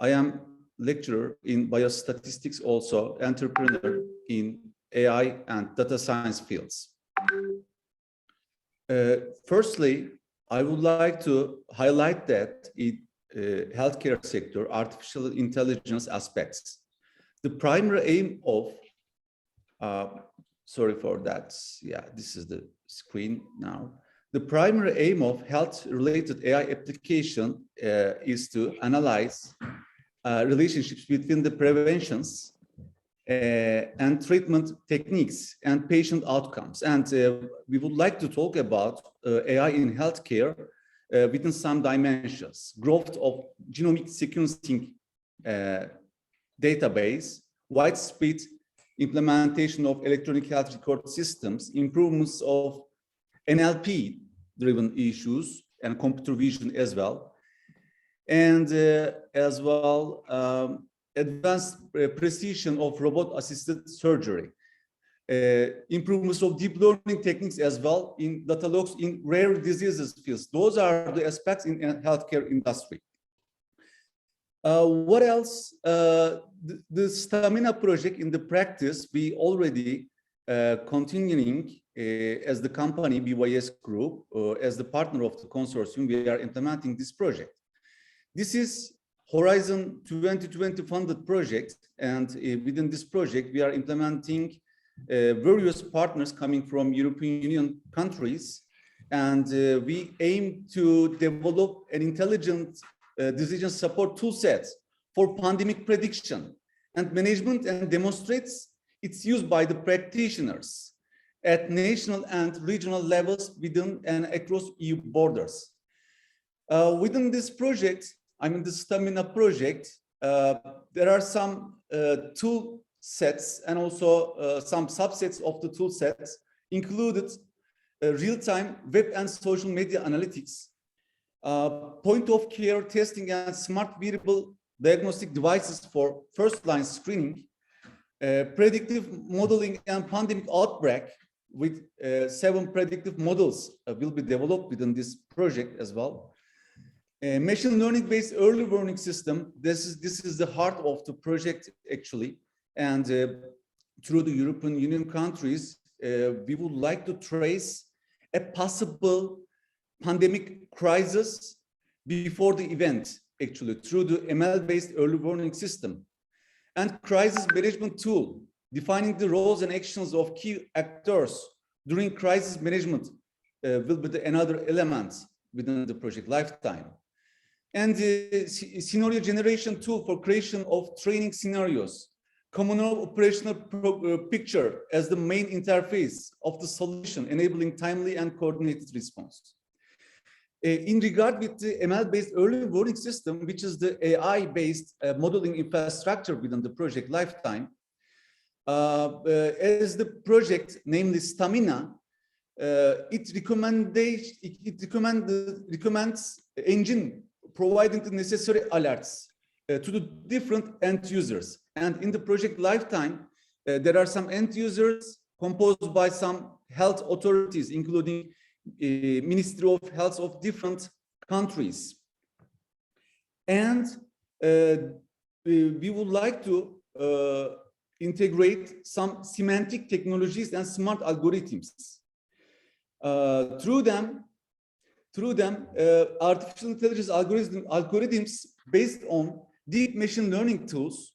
Speaker 4: I am lecturer in biostatistics, also entrepreneur in AI and data science fields. Firstly, I would like to highlight that in healthcare sector, artificial intelligence aspects. The primary aim of, sorry for that, yeah, this is the screen now. The primary aim of health-related AI application is to analyze relationships between the preventions and treatment techniques and patient outcomes. And we would like to talk about AI in healthcare within some dimensions: growth of genomic sequencing database, widespread implementation of electronic health record systems, improvements of NLP-driven issues and computer vision as well, and as well advanced precision of robot-assisted surgery, improvements of deep learning techniques as well in data logs in rare diseases fields. Those are the aspects in healthcare industry. What else? The Stamina project in the practice, we already continuing as the company BYS Group, as the partner of the consortium, we are implementing this project. This is Horizon 2020 funded project, and within this project, we are implementing various partners coming from European Union countries, and we aim to develop an intelligent decision support toolset for pandemic prediction and management, and demonstrates its use by the practitioners at national and regional levels within and across EU borders. Within this project, I mean the Stamina project, there are some tool sets and also some subsets of the tool sets included real-time web and social media analytics, point-of-care testing and smart wearable diagnostic devices for first-line screening, predictive modeling and pandemic outbreak with 7 predictive models will be developed within this project as well. Machine learning-based early warning system. This is the heart of the project actually, and through the European Union countries, we would like to trace a possible pandemic crisis before the event, actually, through the ML-based early warning system. And crisis management tool, defining the roles and actions of key actors during crisis management will be another element within the project lifetime. And the scenario generation tool for creation of training scenarios, common operational picture as the main interface of the solution, enabling timely and coordinated response. In regard with the ML-based early warning system, which is the AI-based modeling infrastructure within the project lifetime, as the project, namely Stamina, it recommends engine providing the necessary alerts to the different end users. And in the project lifetime, there are some end users composed by some health authorities, including Ministry of Health of different countries. And we would like to integrate some semantic technologies and smart algorithms. Through them, artificial intelligence algorithms based on deep machine learning tools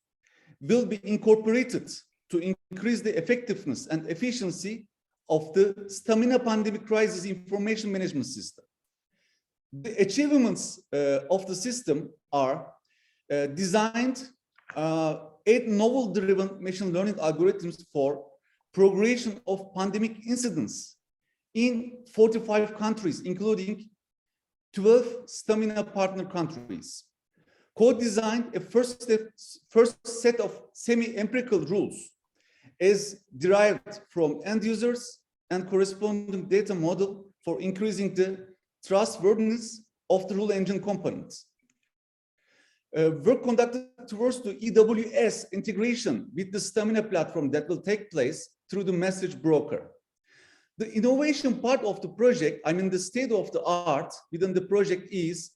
Speaker 4: will be incorporated to increase the effectiveness and efficiency of the stamina pandemic crisis information management system. The achievements of the system are designed 8 novel-driven machine learning algorithms for progression of pandemic incidents in 45 countries, including 12 stamina partner countries. Co-designed a first set of semi-empirical rules is derived from end users and corresponding data model for increasing the trustworthiness of the rule engine components. Work conducted towards the EWS integration with the Stamina platform that will take place through the message broker. The innovation part of the project, I mean the state of the art within the project is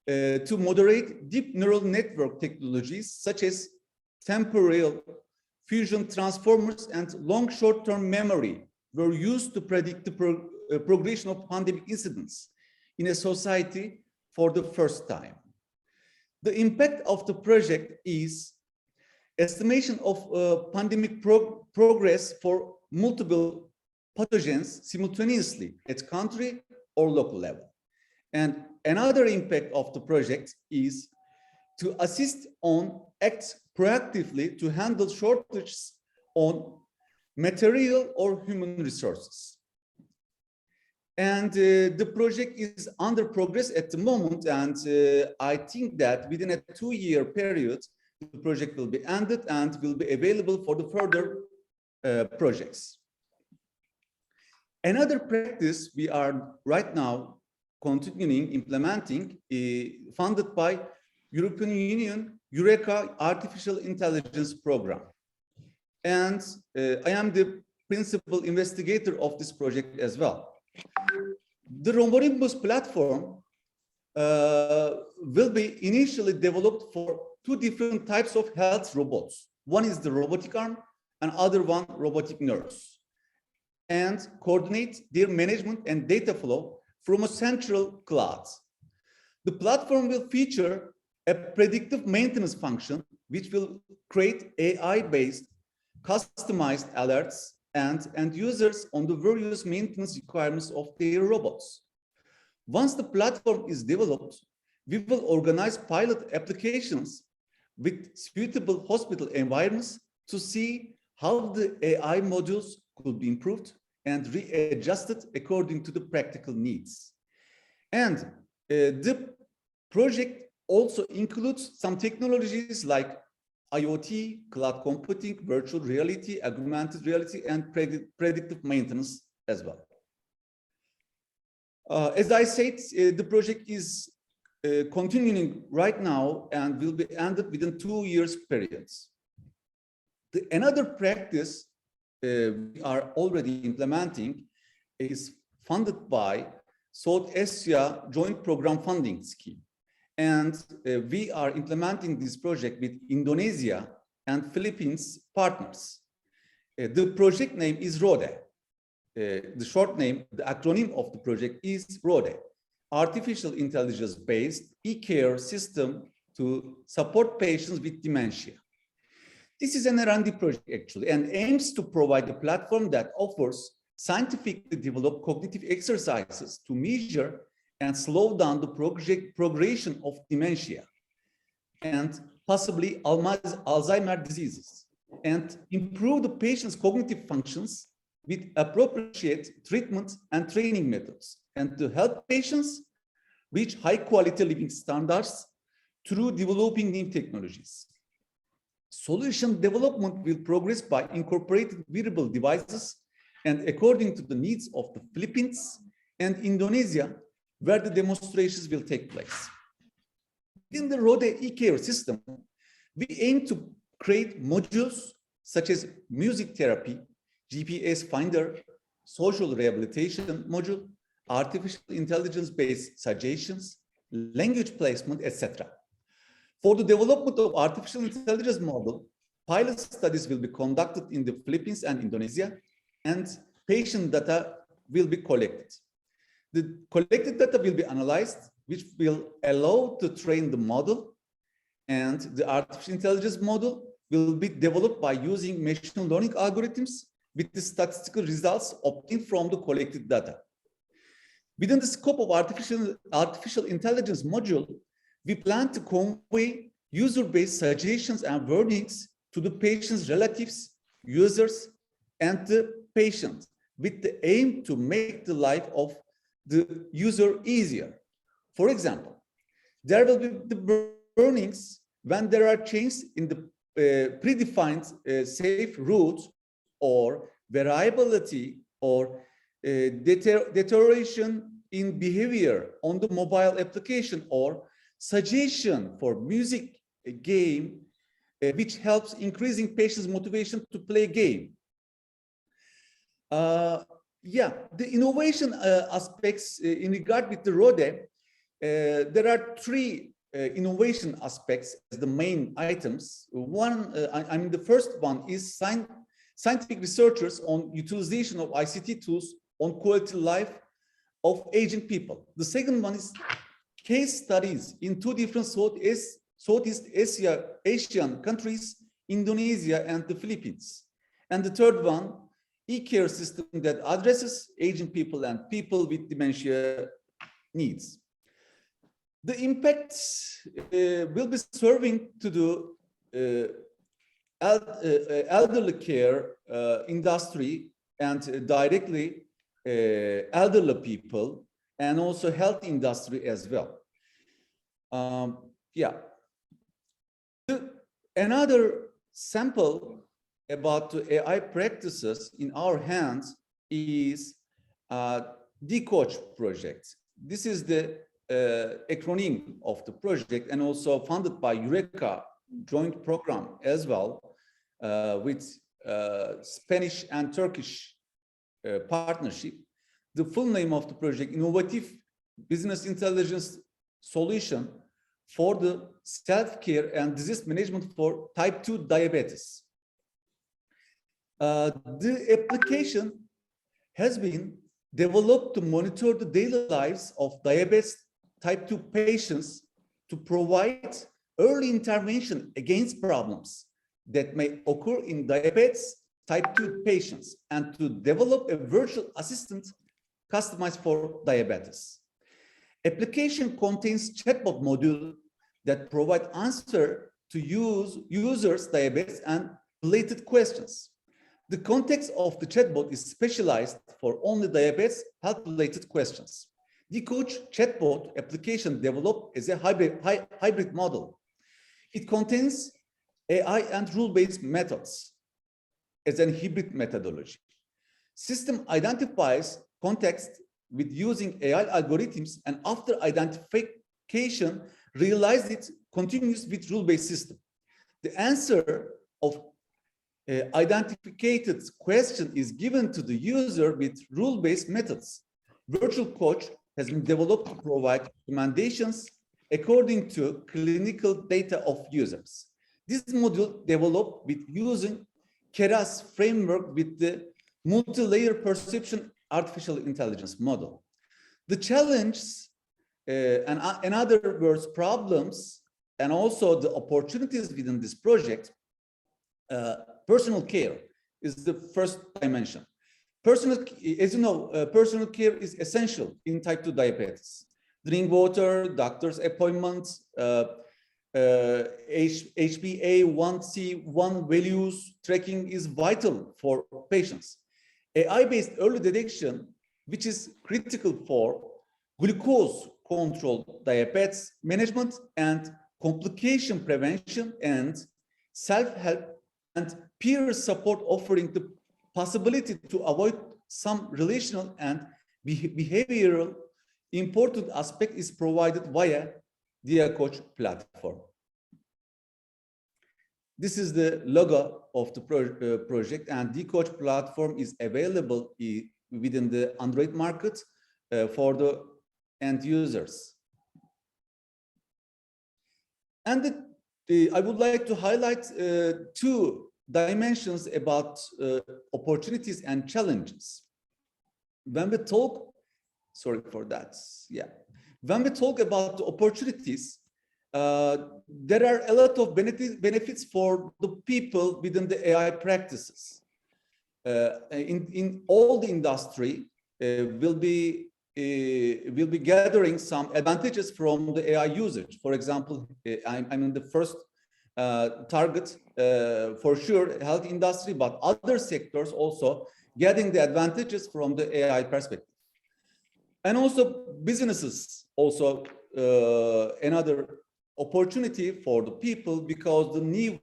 Speaker 4: to moderate deep neural network technologies such as temporal fusion transformers and long short-term memory were used to predict the progression of pandemic incidents in a society for the first time. The impact of the project is estimation of pandemic progress for multiple pathogens simultaneously at country or local level. And another impact of the project is to assist on acts proactively to handle shortages on material or human resources. And the project is under progress at the moment, and I think that within a 2-year period, the project will be ended and will be available for the further projects. Another practice we are right now continuing implementing, funded by European Union 𝚑𝒂𝒂 Artificial Intelligence Program. And I am the principal investigator of this project as well. The Rombonimbus platform will be initially developed for 2 different types of health robots. One is the robotic arm and other one robotic nurse, and coordinate their management and data flow from a central cloud. The platform will feature a predictive maintenance function, which will create AI-based customized alerts and users on the various maintenance requirements of their robots. Once the platform is developed, we will organize pilot applications with suitable hospital environments to see how the AI modules could be improved and readjusted according to the practical needs. And the project also includes some technologies like IoT, cloud computing, virtual reality, augmented reality, and predictive maintenance as well. As I said, the project is continuing right now and will be ended within 2 years periods. Another practice we are already implementing is funded by South Asia Joint Program Funding Scheme. And we are implementing this project with Indonesia and Philippines partners. The project name is RODE. The short name, the acronym of the project is RODE, Artificial Intelligence-Based e-care system to support patients with dementia. This is an R&D project actually, and aims to provide a platform that offers scientifically developed cognitive exercises to measure and slow down the progression of dementia and possibly Alzheimer's diseases, and improve the patient's cognitive functions with appropriate treatment and training methods, and to help patients reach high-quality living standards through developing new technologies. Solution development will progress by incorporating wearable devices, and according to the needs of the Philippines and Indonesia, where the demonstrations will take place. In the RODE e-care system, we aim to create modules such as music therapy, GPS finder, social rehabilitation module, artificial intelligence-based suggestions, language placement, etc. For the development of artificial intelligence model, pilot studies will be conducted in the Philippines and Indonesia, and patient data will be collected. The collected data will be analyzed, which will allow to train the model and the artificial intelligence model will be developed by using machine learning algorithms with the statistical results obtained from the collected data. Within the scope of artificial intelligence module, we plan to convey user-based suggestions and warnings to the patient's relatives, users, and the patient, with the aim to make the life of the user easier. For example, there will be the warnings when there are changes in the predefined safe route or variability or deterioration in behavior on the mobile application, or suggestion for music game, which helps increasing patients' motivation to play game. Yeah, the innovation aspects in regard with the RODE, there are three innovation aspects as the main items. One, the first one is scientific researchers on utilization of ICT tools on quality of life of aging people. The second one is case studies in two different Southeast Asian countries, Indonesia and the Philippines. And the third one, e-care system that addresses aging people and people with dementia needs. The impacts will be serving to the elderly care industry and directly elderly people, and also health industry as well. Yeah. Another sample about the AI practices in our hands is 𝑬𝒂𝒃 project. This is the acronym of the project, and also funded by 𝚑𝒂𝒃 joint program as well, with Spanish and Turkish partnership. The full name of the project, Innovative Business Intelligence Solution for the Self-Care and Disease Management for Type 2 Diabetes. The application has been developed to monitor the daily lives of diabetes type 2 patients, to provide early intervention against problems that may occur in diabetes type 2 patients, and to develop a virtual assistant customized for diabetes. Application contains chatbot module that provide answer to users' diabetes and related questions. The context of the chatbot is specialized for only diabetes health-related questions. The coach chatbot application developed as a hybrid model. It contains AI and rule-based methods as an hybrid methodology. System identifies context with using AI algorithms, and after identification, realizes it continues with rule-based system. The answer of identified question is given to the user with rule-based methods. Virtual coach has been developed to provide recommendations according to clinical data of users. This module developed with using Keras framework with the multi-layer perception artificial intelligence model. The challenges and in other words problems, and also the opportunities within this project, personal care is the first dimension. As you know, personal care is essential in type 2 diabetes. Drink water, doctor's appointments, HbA1c1 values tracking is vital for patients. AI-based early detection, which is critical for glucose control, diabetes management, and complication prevention, and self-help and peer support, offering the possibility to avoid some relational and behavioral important aspect, is provided via the 𝑬𝒂𝒃 platform. This is the logo of the project, and the 𝑬𝒂𝒃 platform is available within the Android market for the end users. And I would like to highlight two dimensions about opportunities and challenges. When we talk, sorry for that, yeah. When we talk about the opportunities, there are a lot of benefits for the people within the AI practices. In all the industry will be gathering some advantages from the AI usage. For example, I'm in the first target for sure health industry, but other sectors also getting the advantages from the AI perspective. And also businesses also another opportunity for the people, because the new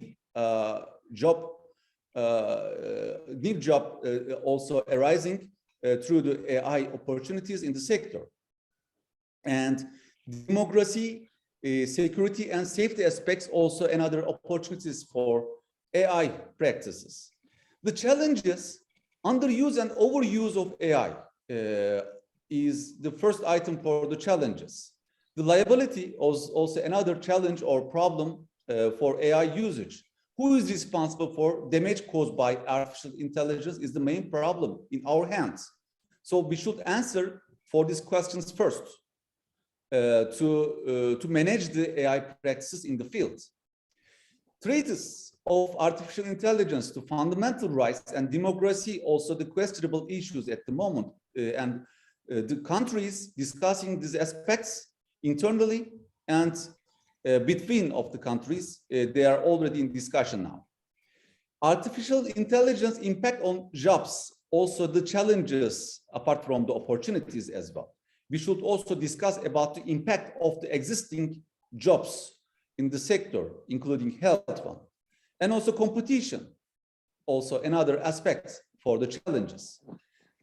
Speaker 4: job also arising through the AI opportunities in the sector. And democracy, security and safety aspects also another opportunities for AI practices. The challenges, underuse and overuse of AI is the first item for the challenges. The liability is also another challenge or problem for AI usage. Who is responsible for damage caused by artificial intelligence is the main problem in our hands. So we should answer for these questions first to manage the AI practices in the field. Threats of artificial intelligence to fundamental rights and democracy, also the questionable issues at the moment. And the countries discussing these aspects internally and between of the countries, they are already in discussion now. Artificial intelligence impact on jobs, also the challenges apart from the opportunities as well. We should also discuss about the impact of the existing jobs in the sector, including health one, and also competition, also another aspect for the challenges.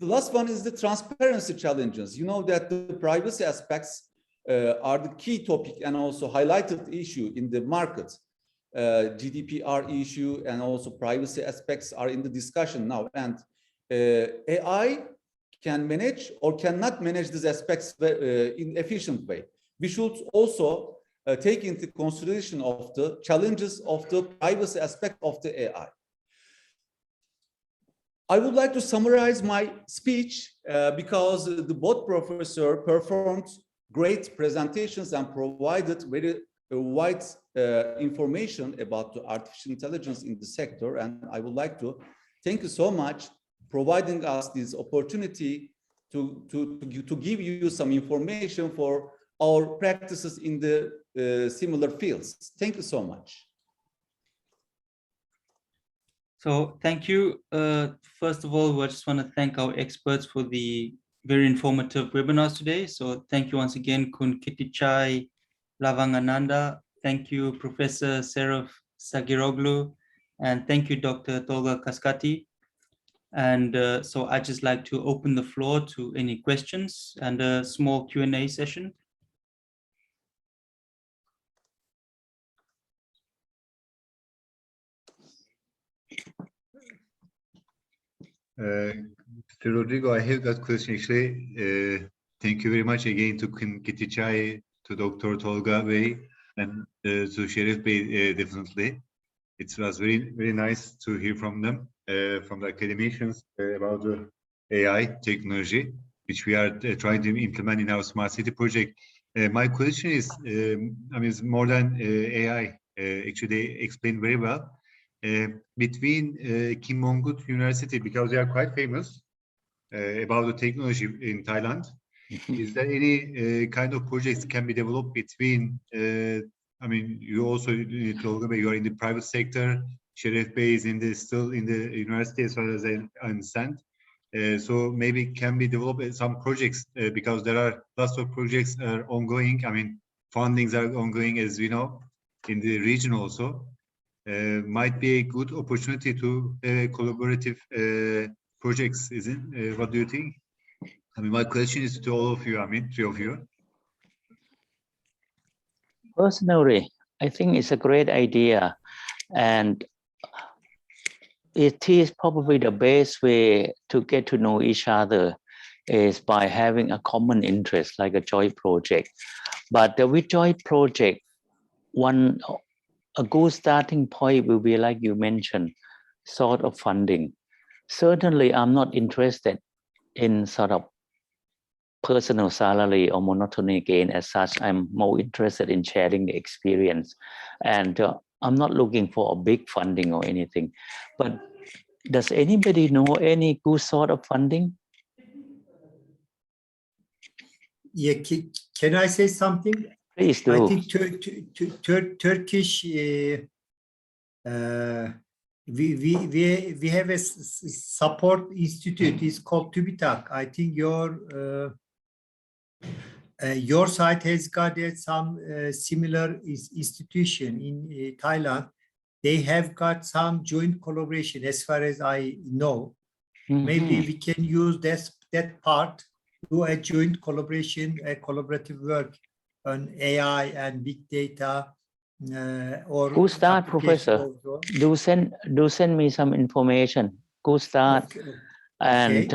Speaker 4: The last one is the transparency challenges. You know that the privacy aspects are the key topic and also highlighted issue in the market. GDPR issue and also privacy aspects are in the discussion now. And AI can manage or cannot manage these aspects in efficient way. We should also take into consideration of the challenges of the privacy aspect of the AI. I would like to summarize my speech because the both professor performed great presentations and provided very wide information about the artificial intelligence in the sector. And I would like to thank you so much providing us this opportunity to give you some information for our practices in the similar fields. Thank you so much.
Speaker 1: So thank you. First of all, I just want to thank our experts for the very informative webinars today. So thank you once again, 𝚑𝒕𝒊𝒄𝒉𝒂𝒊 𝚑𝒊𝒙, thank you, Professor 𝒌𝒂𝒂💄💉💂💊 and thank you, Dr. Tolga Kaskati. And so I'd just like to open the floor to any questions and a small Q&A session.
Speaker 5: Mr. Rodrigo, I have got question actually. Thank you very much again to 𝚑𝒕𝒊𝒂𝒊, to Dr. Tolga Bey, and to Şeref Bey, definitely. It was very nice to hear from them, from the academicians about the AI technology, which we are trying to implement in our smart city project. My question is, I mean, it's more than AI. Actually, they explained very well. Between Kim Mongkut University, because they are quite famous about the technology in Thailand. Is there any kind of projects can be developed between? I mean, you also told me you are in the private sector. Şeref Bey is still in the university, as far as I understand. So maybe can be developed some projects because there are lots of projects are ongoing. I mean, fundings are ongoing, as we know, in the region also. Might be a good opportunity to collaborative projects, isn't it? What do you think? I mean, my question is to all of you, I mean, three of you.
Speaker 2: Personally, I think it's a great idea, and it is probably the best way to get to know each other is by having a common interest, like a joint project. But with joint project, a good starting point will be, like you mentioned, sort of funding. Certainly, I'm not interested in sort of personal salary or monotony gain as such. I'm more interested in sharing the experience, and I'm not looking for a big funding or anything. But does anybody know any good sort of funding?
Speaker 3: Yeah, can I say something?
Speaker 2: Please do.
Speaker 3: I think Turkish we have a support institute. It's called TÜBİTAK. I think your site has got some similar institution in Thailand. They have got some joint collaboration, as far as I know. Maybe we can use that part, do a joint collaboration, a collaborative work on AI and big data. Or
Speaker 2: good start, Professor. Do send me some information. Good start.
Speaker 3: Okay.
Speaker 2: And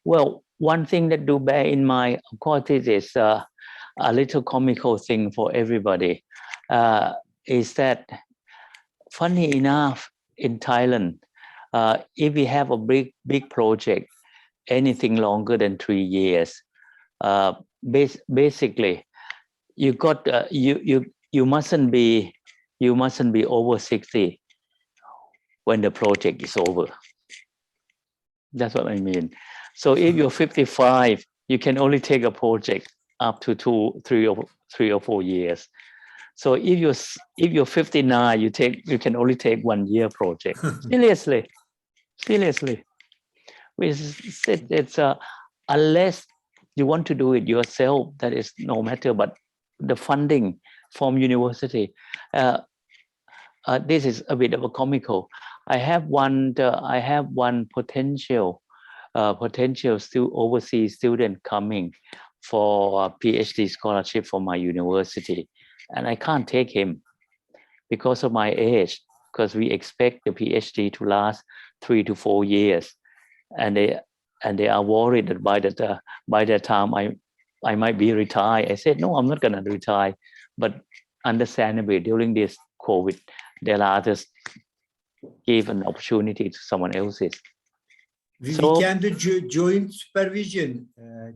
Speaker 2: well, one thing that do bear in mind, of course, this is a little comical thing for everybody, is that funny enough in Thailand, if we have a big project, anything longer than 3 years, basically, you got you mustn't be over 60 when the project is over. That's what I mean. So if you're 55, you can only take a project up to 3 or 4 years. So if you're 59, you can only take 1 year project. Seriously. It's unless you want to do it yourself, that is no matter. But the funding from university, this is a bit of a comical. I have one potential overseas student coming for a PhD scholarship from my university, and I can't take him because of my age, because we expect the PhD to last 3 to 4 years, and they are worried that by that time I might be retired. I said, no, I'm not going to retire, but understandably during this COVID, there are others give an opportunity to someone else's.
Speaker 3: We can do joint supervision,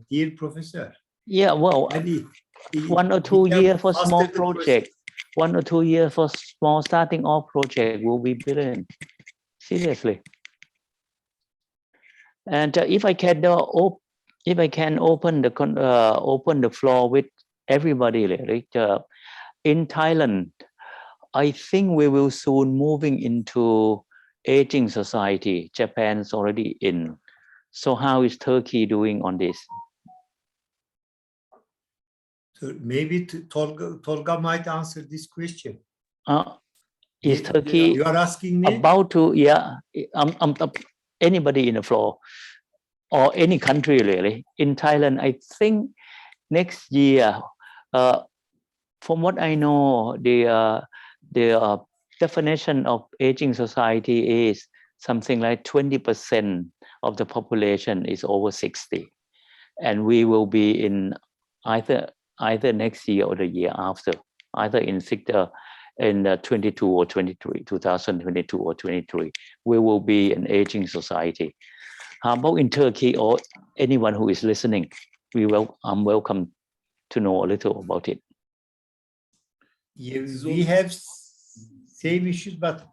Speaker 3: dear professor.
Speaker 2: Yeah, well,
Speaker 3: Maybe
Speaker 2: 1 or 2 years for small project, 1 or 2 years for small starting off project will be brilliant. Seriously. And if I can open the floor with everybody, really, in Thailand, I think we will soon moving into aging society. Japan's already in. So how is Turkey doing on this?
Speaker 3: So maybe Tolga might answer this question.
Speaker 2: Is Turkey
Speaker 3: you are asking me
Speaker 2: about to? Yeah, I'm anybody in the floor or any country really. In Thailand, I think next year, from what I know, the definition of aging society is something like 20% of the population is over 60, and we will be in either next year or the year after, either in 22 or 23, 2022 or 23, we will be an aging society. How about in Turkey or anyone who is listening? I'm welcome to know a little about it.
Speaker 3: Yeah, we have same issues, but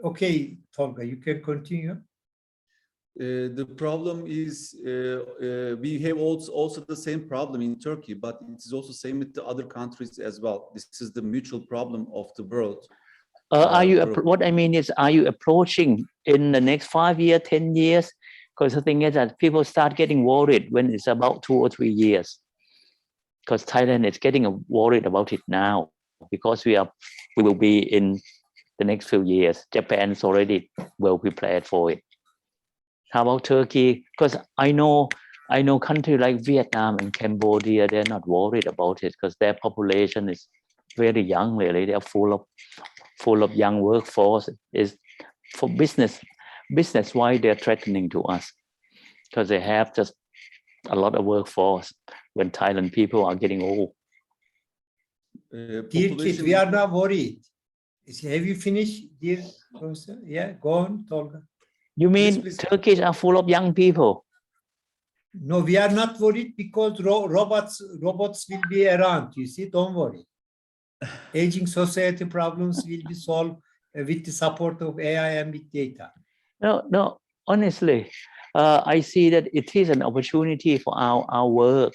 Speaker 3: okay, Tolga, you can continue.
Speaker 4: The problem is we have also the same problem in Turkey, but it is also same with the other countries as well. This is the mutual problem of the world.
Speaker 2: What I mean is, are you approaching in the next 5 years, 10 years? Because the thing is that people start getting worried when it's about 2 or 3 years. Because Thailand is getting worried about it now, because we will be in the next few years. Japan's already well prepared for it. How about Turkey? Because I know countries like Vietnam and Cambodia, they're not worried about it because their population is very young. Really, they're full of young workforce. Is for business why they're threatening to us, because they have just a lot of workforce when Thailand people are getting old.
Speaker 3: Dear kid, we are not worried. Have you finished, dear professor? Yeah, go on, Tolga.
Speaker 2: You mean
Speaker 4: please.
Speaker 2: Turkish are full of young people?
Speaker 3: No, we are not worried because robots will be around. You see, don't worry. Aging society problems will be solved with the support of AI and big data.
Speaker 2: No, honestly, I see that it is an opportunity for our work,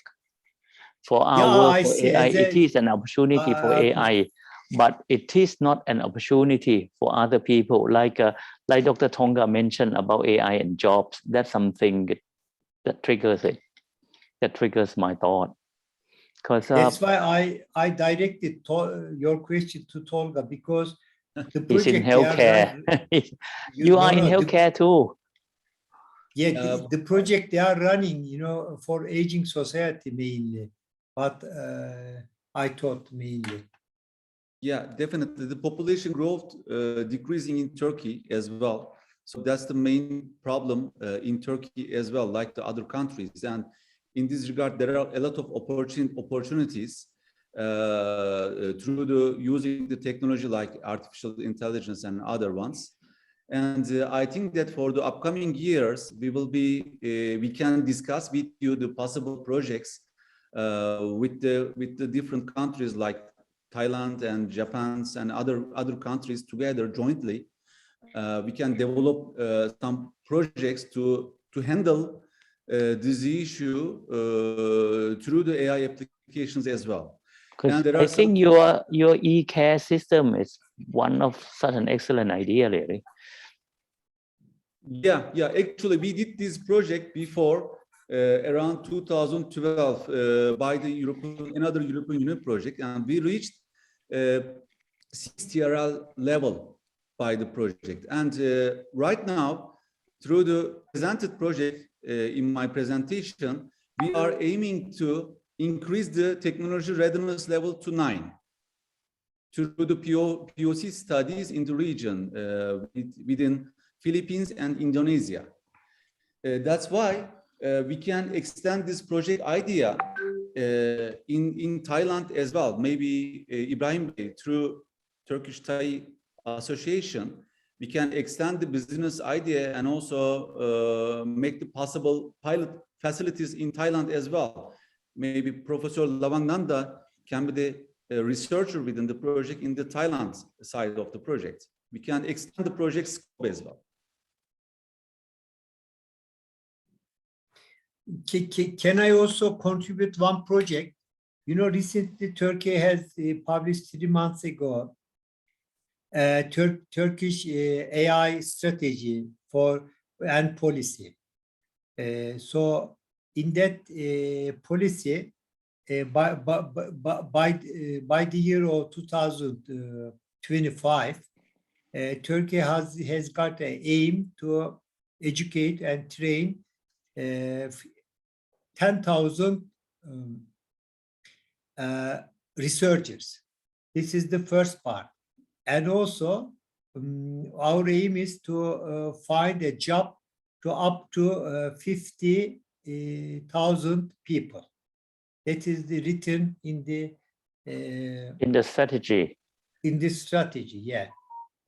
Speaker 2: for our work for AI. It is an opportunity for AI, but it is not an opportunity for other people. Like Dr. Tonga mentioned about AI and jobs. That's something that triggers it. That triggers my thought. Because
Speaker 3: that's why I directed your question to Tolga, because the project
Speaker 2: he's in healthcare. You are in healthcare too.
Speaker 3: Yeah, the project they are running, for aging society mainly, but I thought mainly.
Speaker 4: Yeah, definitely. The population growth decreasing in Turkey as well. So that's the main problem in Turkey as well, like the other countries. And in this regard, there are a lot of opportunities through using the technology like artificial intelligence and other ones. And I think that for the upcoming years, we can discuss with you the possible projects with the different countries like Thailand and Japan and other countries together jointly. We can develop some projects to handle this issue through the AI applications as well.
Speaker 2: And I think your e-care system is one of such an excellent idea, really.
Speaker 4: Yeah. Actually, we did this project before around 2012 by another European Union project, and we reached 6 TRL level by the project. And right now, through the presented project in my presentation, we are aiming to increase the technology readiness level to 9 through the POC studies in the region within Philippines and Indonesia. That's why we can extend this project idea in Thailand as well. Maybe Ibrahim Bey, through Turkish Thai Association, we can extend the business idea and also make the possible pilot facilities in Thailand as well. Maybe Professor Lavangnanda can be the researcher within the project in the Thailand side of the project. We can extend the project scope as well.
Speaker 3: Can I also contribute one project? Recently Turkey has published 3 months ago Turkish AI strategy and policy. So in that policy, by the year of 2025, Turkey has got an aim to educate and train 10,000 researchers. This is the first part. And also, our aim is to find a job to up to 50,000 people. That is written in the
Speaker 2: strategy.
Speaker 3: In this strategy, yeah.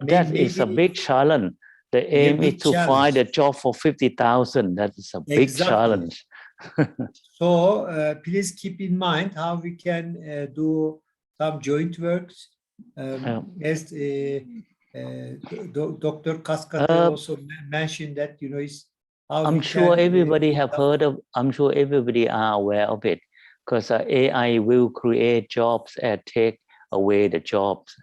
Speaker 2: That is a big challenge. The aim is to find a job for 50,000. That is a big challenge.
Speaker 3: So please keep in mind how we can do some joint works. As Dr. 𝒂𝒊𝒂𝒏𝒂𝒊 also mentioned that, is how
Speaker 2: I'm sure everybody have heard of, I'm sure everybody are aware of it, because AI will create jobs and take away the jobs.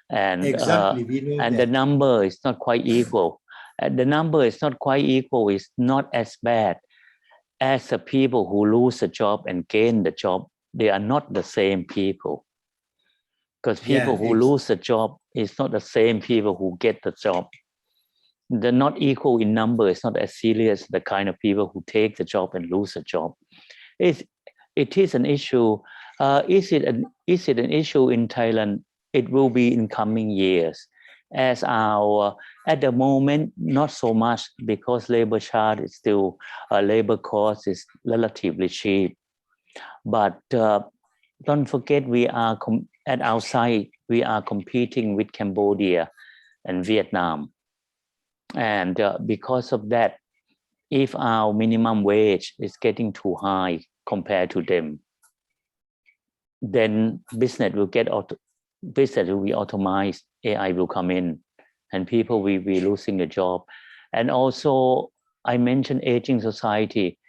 Speaker 2: And,
Speaker 3: exactly, we know
Speaker 2: and
Speaker 3: that.
Speaker 2: the number is not quite equal. And the number is not quite equal. It's not as bad as the people who lose a job and gain the job. They are not the same people. Because people who lose a job is not the same people who get the job. They're not equal in number. It's not as serious as the kind of people who take the job and lose a job. It is an issue. Is it an issue in Thailand? It will be in coming years. As at the moment, not so much, because labor charge is still, labor cost is relatively cheap. But don't forget, we are at our side, we are competing with Cambodia and Vietnam. And because of that, if our minimum wage is getting too high compared to them, then business will be automated, AI will come in, and people will be losing a job. And also, I mentioned aging society,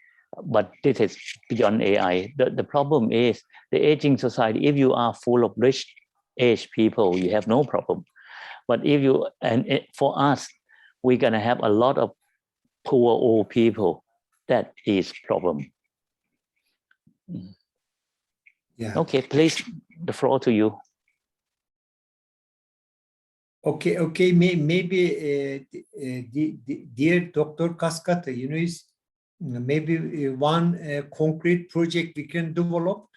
Speaker 2: but this is beyond AI. The problem is the aging society. If you are full of rich age people, you have no problem. But if you, for us, we're gonna have a lot of poor old people. That is problem.
Speaker 3: Yeah.
Speaker 2: Okay, please, the floor to you.
Speaker 3: Okay. Maybe, dear Dr. Kaskata, is maybe one concrete project we can develop.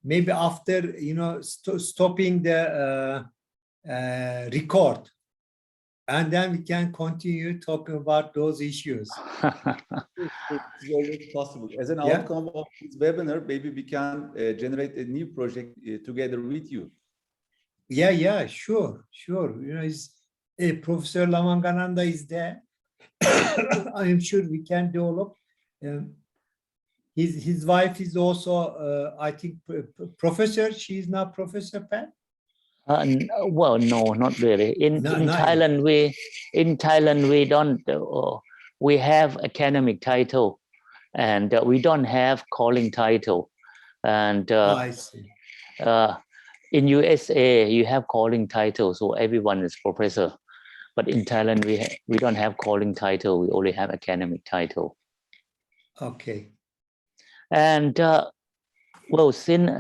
Speaker 3: Maybe after stopping the record, and then we can continue talking about those issues.
Speaker 4: It's always possible. As an outcome of this webinar, maybe we can generate a new project together with you.
Speaker 3: Yeah, sure. Professor Lamangananda is there. I am sure we can develop. His wife is also, I think, professor. She is now Professor Pan.
Speaker 2: Well, no, not really. In Thailand, we don't. We have academic title, and we don't have calling title. And
Speaker 3: I see.
Speaker 2: in USA, you have calling title, so everyone is professor. But in Thailand, we don't have calling title. We only have academic title.
Speaker 3: Okay.
Speaker 2: And well, since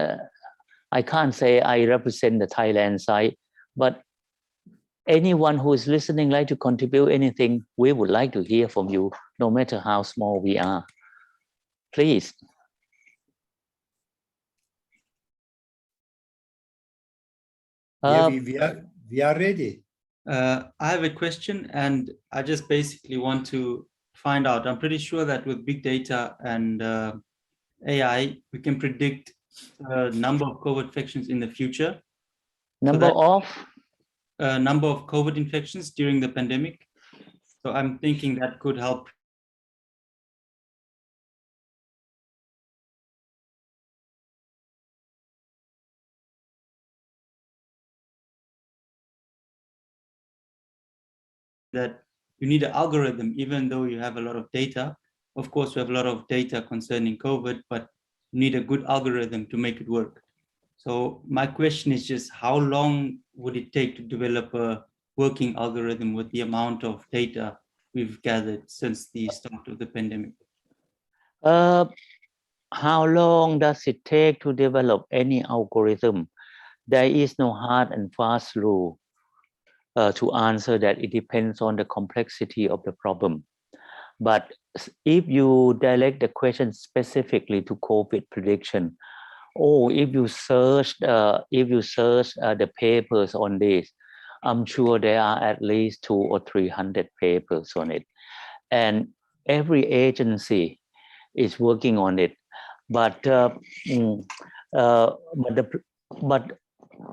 Speaker 2: I can't say I represent the Thailand side, but anyone who is listening like to contribute anything, we would like to hear from you, no matter how small we are. Please.
Speaker 3: We are ready.
Speaker 1: I have a question, and I just basically want to find out. I'm pretty sure that with big data and AI, we can predict the number of COVID infections in the future.
Speaker 2: Number of
Speaker 1: COVID infections during the pandemic. So I'm thinking that could help that you need an algorithm, even though you have a lot of data. Of course, we have a lot of data concerning COVID, but you need a good algorithm to make it work. So my question is just how long would it take to develop a working algorithm with the amount of data we've gathered since the start of the pandemic?
Speaker 2: How long does it take to develop any algorithm? There is no hard and fast rule to answer that. It depends on the complexity of the problem. But if you direct the question specifically to COVID prediction, or if you search the papers on this, I'm sure there are at least 200 or 300 papers on it, and every agency is working on it. But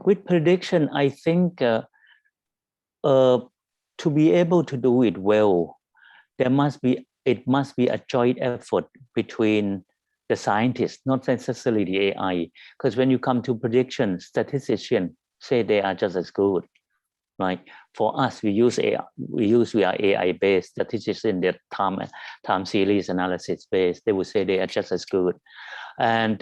Speaker 2: with prediction, I think to be able to do it well, it must be a joint effort between the scientists, not necessarily the AI. Because when you come to prediction, statisticians say they are just as good, right? For us, we use AI. We are AI-based statisticians. That time series analysis based. They would say they are just as good. And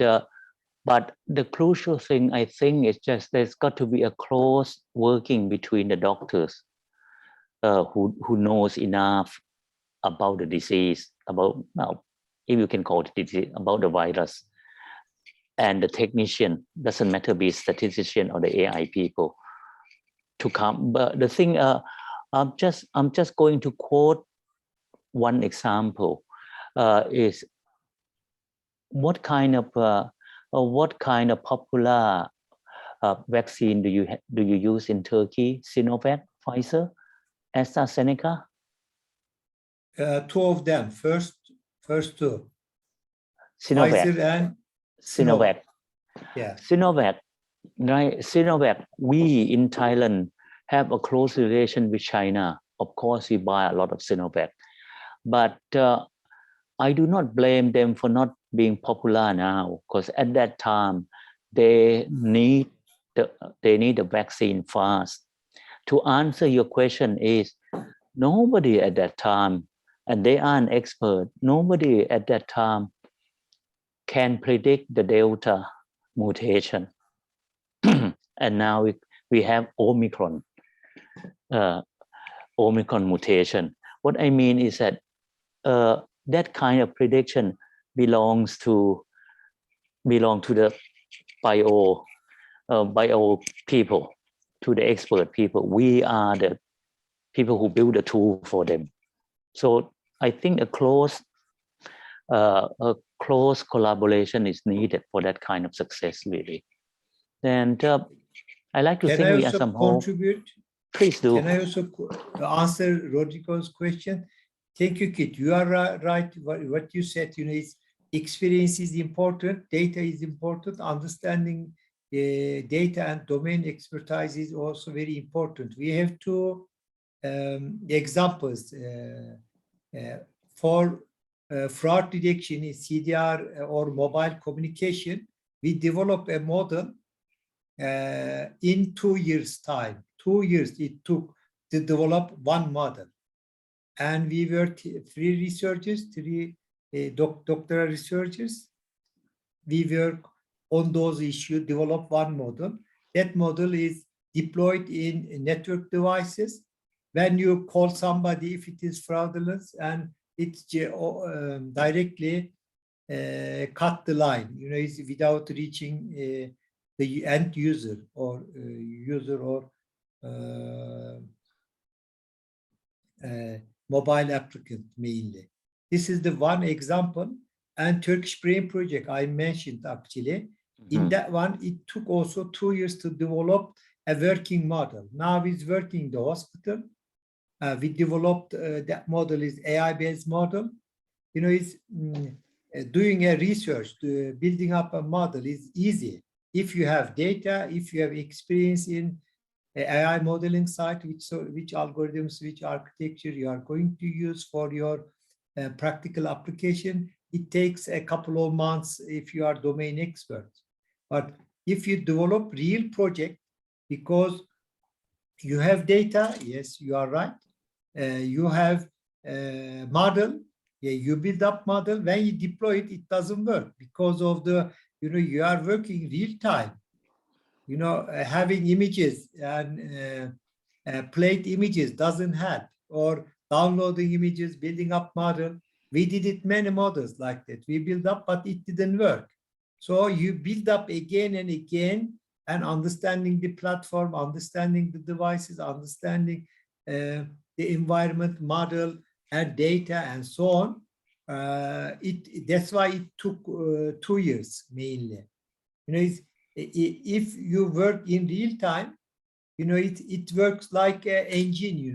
Speaker 2: but the crucial thing, I think, is just there's got to be a close working between the doctors who knows enough about the disease, if you can call it disease, about the virus, and the technician, doesn't matter be statistician or the AI people, to come. But the thing, I'm just going to quote one example. Is what kind of popular vaccine do you use in Turkey? Sinovac, Pfizer, AstraZeneca?
Speaker 3: Two of them. First two.
Speaker 2: Sinovac.
Speaker 3: Pfizer and
Speaker 2: Sinovac.
Speaker 3: Yeah.
Speaker 2: Sinovac, right? Sinovac. We in Thailand have a close relation with China. Of course, we buy a lot of Sinovac. but I do not blame them for not being popular now, because at that time they need the vaccine fast. To answer your question is, nobody at that time, and they are an expert, nobody at that time can predict the Delta mutation. And now we have Omicron mutation. What I mean is that that kind of prediction belong to the bio people, to the expert people. We are the people who build the tool for them. So I think a close collaboration is needed for that kind of success, really. And I like to think we are somehow.
Speaker 3: Contribute?
Speaker 2: Please do.
Speaker 3: Can I also answer Rodrigo's question? Thank you, Kit. You are right. What you said, is experience is important, data is important, understanding data and domain expertise is also very important. We have two examples for fraud detection in CDR or mobile communication. We developed a model in 2 years' time. 2 years it took to develop one model. And we were 3 researchers, 3 doctoral researchers. We work on those issues, develop one model. That model is deployed in network devices. When you call somebody, if it is fraudulent, and it's directly cut the line, it's without reaching the end user or mobile applicant mainly. This is the one example. And Turkish Brain Project I mentioned actually. In that one, it took also 2 years to develop a working model. Now it's working in the hospital. We developed that model is AI-based model. It's doing a research, building up a model is easy. If you have data, if you have experience in AI modeling side, which algorithms, which architecture you are going to use for your practical application, it takes a couple of months if you are domain expert. But if you develop real project, because you have data, yes, you are right. You have model, yeah, you build up model. When you deploy it, it doesn't work because of the, you are working real time. Having images and plate images doesn't help, or downloading images, building up model. We did it many models like that. We build up, but it didn't work. So you build up again and again, and understanding the platform, understanding the devices, understanding the environment, model, and data, and so on. That's why it took 2 years mainly. If you work in real time, it works like an engine.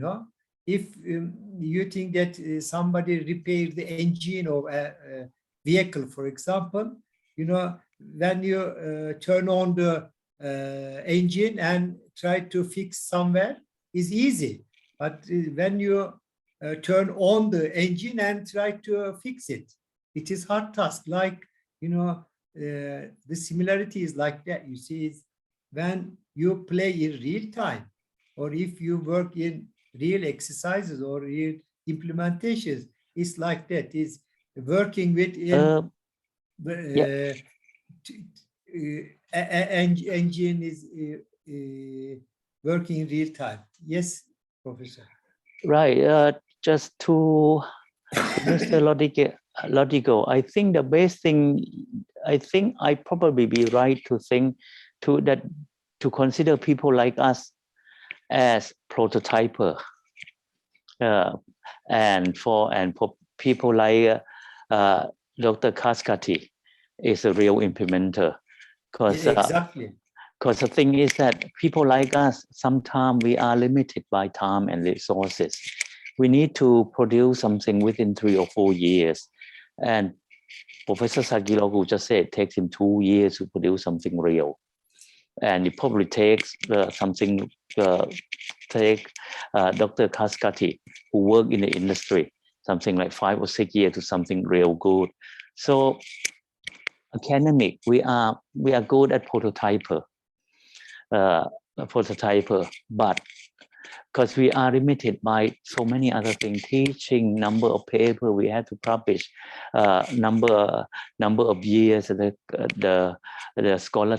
Speaker 3: If you think that somebody repaired the engine of a vehicle, for example, when you turn on the engine and try to fix somewhere, is easy. But when you turn on the engine and try to fix it, it is hard task. Like, the similarity is like that. You see, is when you play in real time, or if you work in real exercises or real implementations, it's like that. Is working with engine is working in real time. Yes, Professor.
Speaker 2: Right. Just to Mr. Rodrigo, I think the best thing, I think I probably be right to think to consider people like us as prototyper, and for people like Dr. Kaskati is a real implementer, because
Speaker 3: exactly.
Speaker 2: Because the thing is that people like us, sometimes we are limited by time and resources. We need to produce something within 3 or 4 years. And Professor Sagilogu just said it takes him 2 years to produce something real. And it probably takes Dr. Kaskati, who work in the industry, something like 5 or 6 years to something real good. So academic, we are good at prototyper, but because we are limited by so many other things, teaching, number of paper we have to publish, number of years, the scholar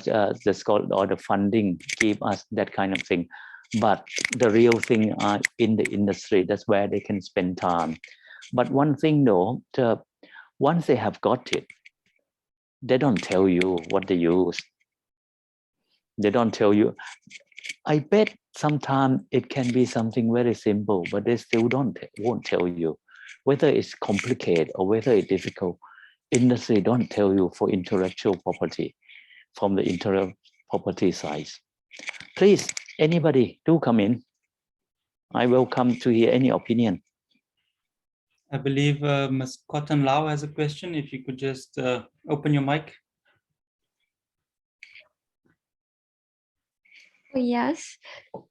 Speaker 2: or the funding give us that kind of thing. But the real thing are in the industry. That's where they can spend time. But one thing though, once they have got it, they don't tell you what they use. They don't tell you. I bet sometimes it can be something very simple, but they still won't tell you whether it's complicated or whether it's difficult. Industry don't tell you for intellectual property from the intellectual property side. Please, anybody, do come in. I welcome to hear any opinion.
Speaker 1: I believe Ms. Cotton Lau has a question. If you could just open your mic.
Speaker 6: Yes,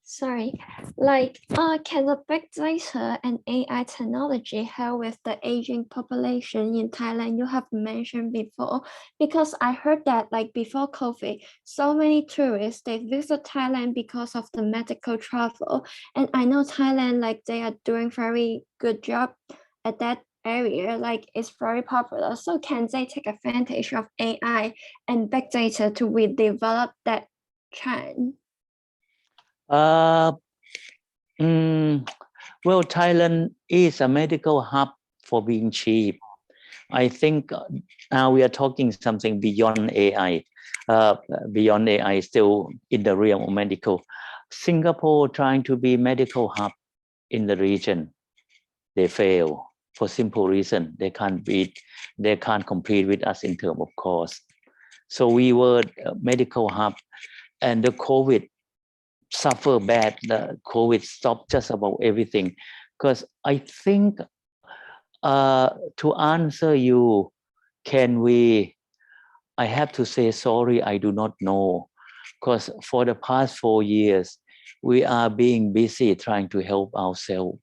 Speaker 6: sorry. Like, can the big data and AI technology help with the aging population in Thailand you have mentioned before? Because I heard that like before COVID, so many tourists, they visit Thailand because of the medical travel. And I know Thailand, like they are doing very good job at that area, like it's very popular. So can they take advantage of AI and big data to redevelop that trend?
Speaker 2: Well, Thailand is a medical hub for being cheap. I think now we are talking something beyond AI. Beyond AI, still in the realm of medical. Singapore trying to be medical hub in the region, they fail for simple reason. They can't compete with us in terms of cost. So we were a medical hub, and the COVID suffer bad. The COVID stopped just about everything. Because I think to answer you, I have to say sorry, I do not know. Because for the past 4 years, we are being busy trying to help ourselves,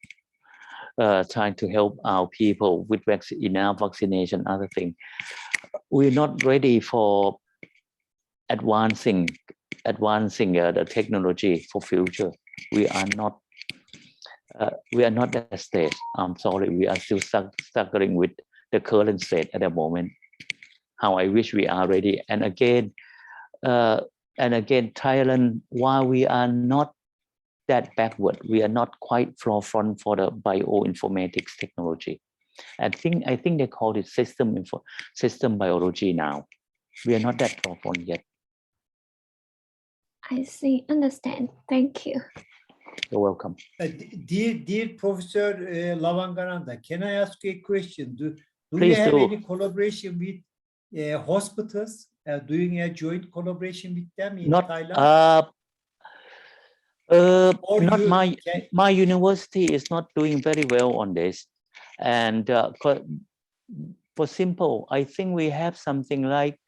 Speaker 2: trying to help our people with vaccination, other things. We're not ready for advancing the technology for future. We are not at that stage. I'm sorry, we are still struggling with the current state at the moment. How I wish we are ready. And again, Thailand, while we are not that backward, we are not quite forefront for the bioinformatics technology. I think they call it system biology now. We are not that forefront yet.
Speaker 6: I see, understand. Thank you.
Speaker 2: You're welcome.
Speaker 3: Dear Professor Lavangananda, can I ask you a question? Do you
Speaker 2: Please
Speaker 3: have
Speaker 2: do.
Speaker 3: any collaboration with hospitals? Doing a joint collaboration with them in Thailand?
Speaker 2: My university is not doing very well on this, and for simple, I think we have something like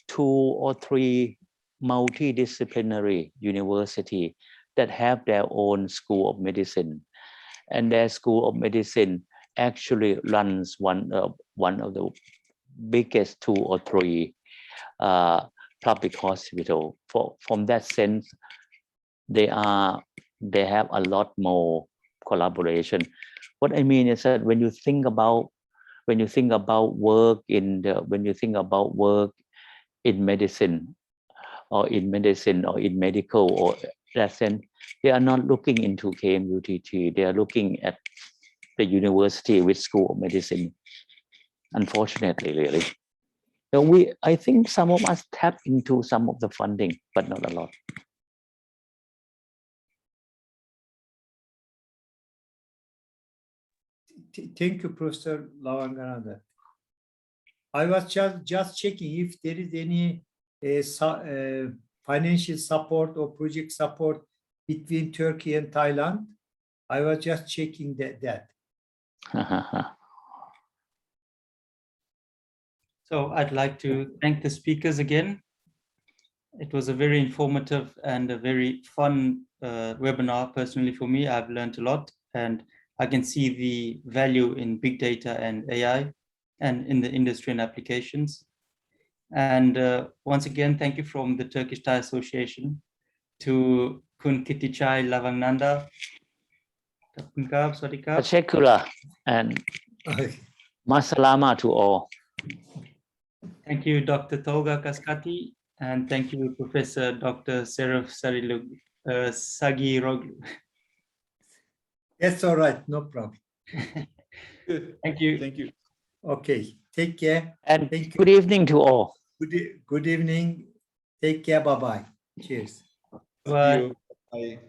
Speaker 2: 2 or 3 multidisciplinary university that have their own school of medicine, and their school of medicine actually runs one of the biggest 2 or 3 public hospital. From that sense, they have a lot more collaboration. What I mean is that when you think about work in medicine or in medical or that sense, they are not looking into KMUTT. They are looking at the university with school of medicine. Unfortunately, really. So I think some of us tap into some of the funding, but not a lot.
Speaker 3: Thank you, Professor Lavangananda. I was just checking if there is any financial support or project support between Turkey and Thailand. I was just checking that.
Speaker 1: So I'd like to thank the speakers again. It was a very informative and a very fun webinar. Personally, for me, I've learned a lot, and I can see the value in big data and AI and in the industry and applications. And once again, thank you from the Turkish Thai Association to Kun Kittichai Lavangnanda,
Speaker 2: Particular and Masalama to all.
Speaker 1: Thank you, Dr. Tolga Kaskati, and thank you, Professor Dr. 𝒊𝒐𝒊𝒄𝒉𝒂𝒊.
Speaker 3: That's all right, no problem.
Speaker 1: Thank you.
Speaker 4: Thank you.
Speaker 3: Okay, take care.
Speaker 2: And
Speaker 3: Thank you.
Speaker 2: good evening to all.
Speaker 3: Good evening. Take care. Bye-bye. Cheers.
Speaker 1: Bye.
Speaker 4: See you. Bye.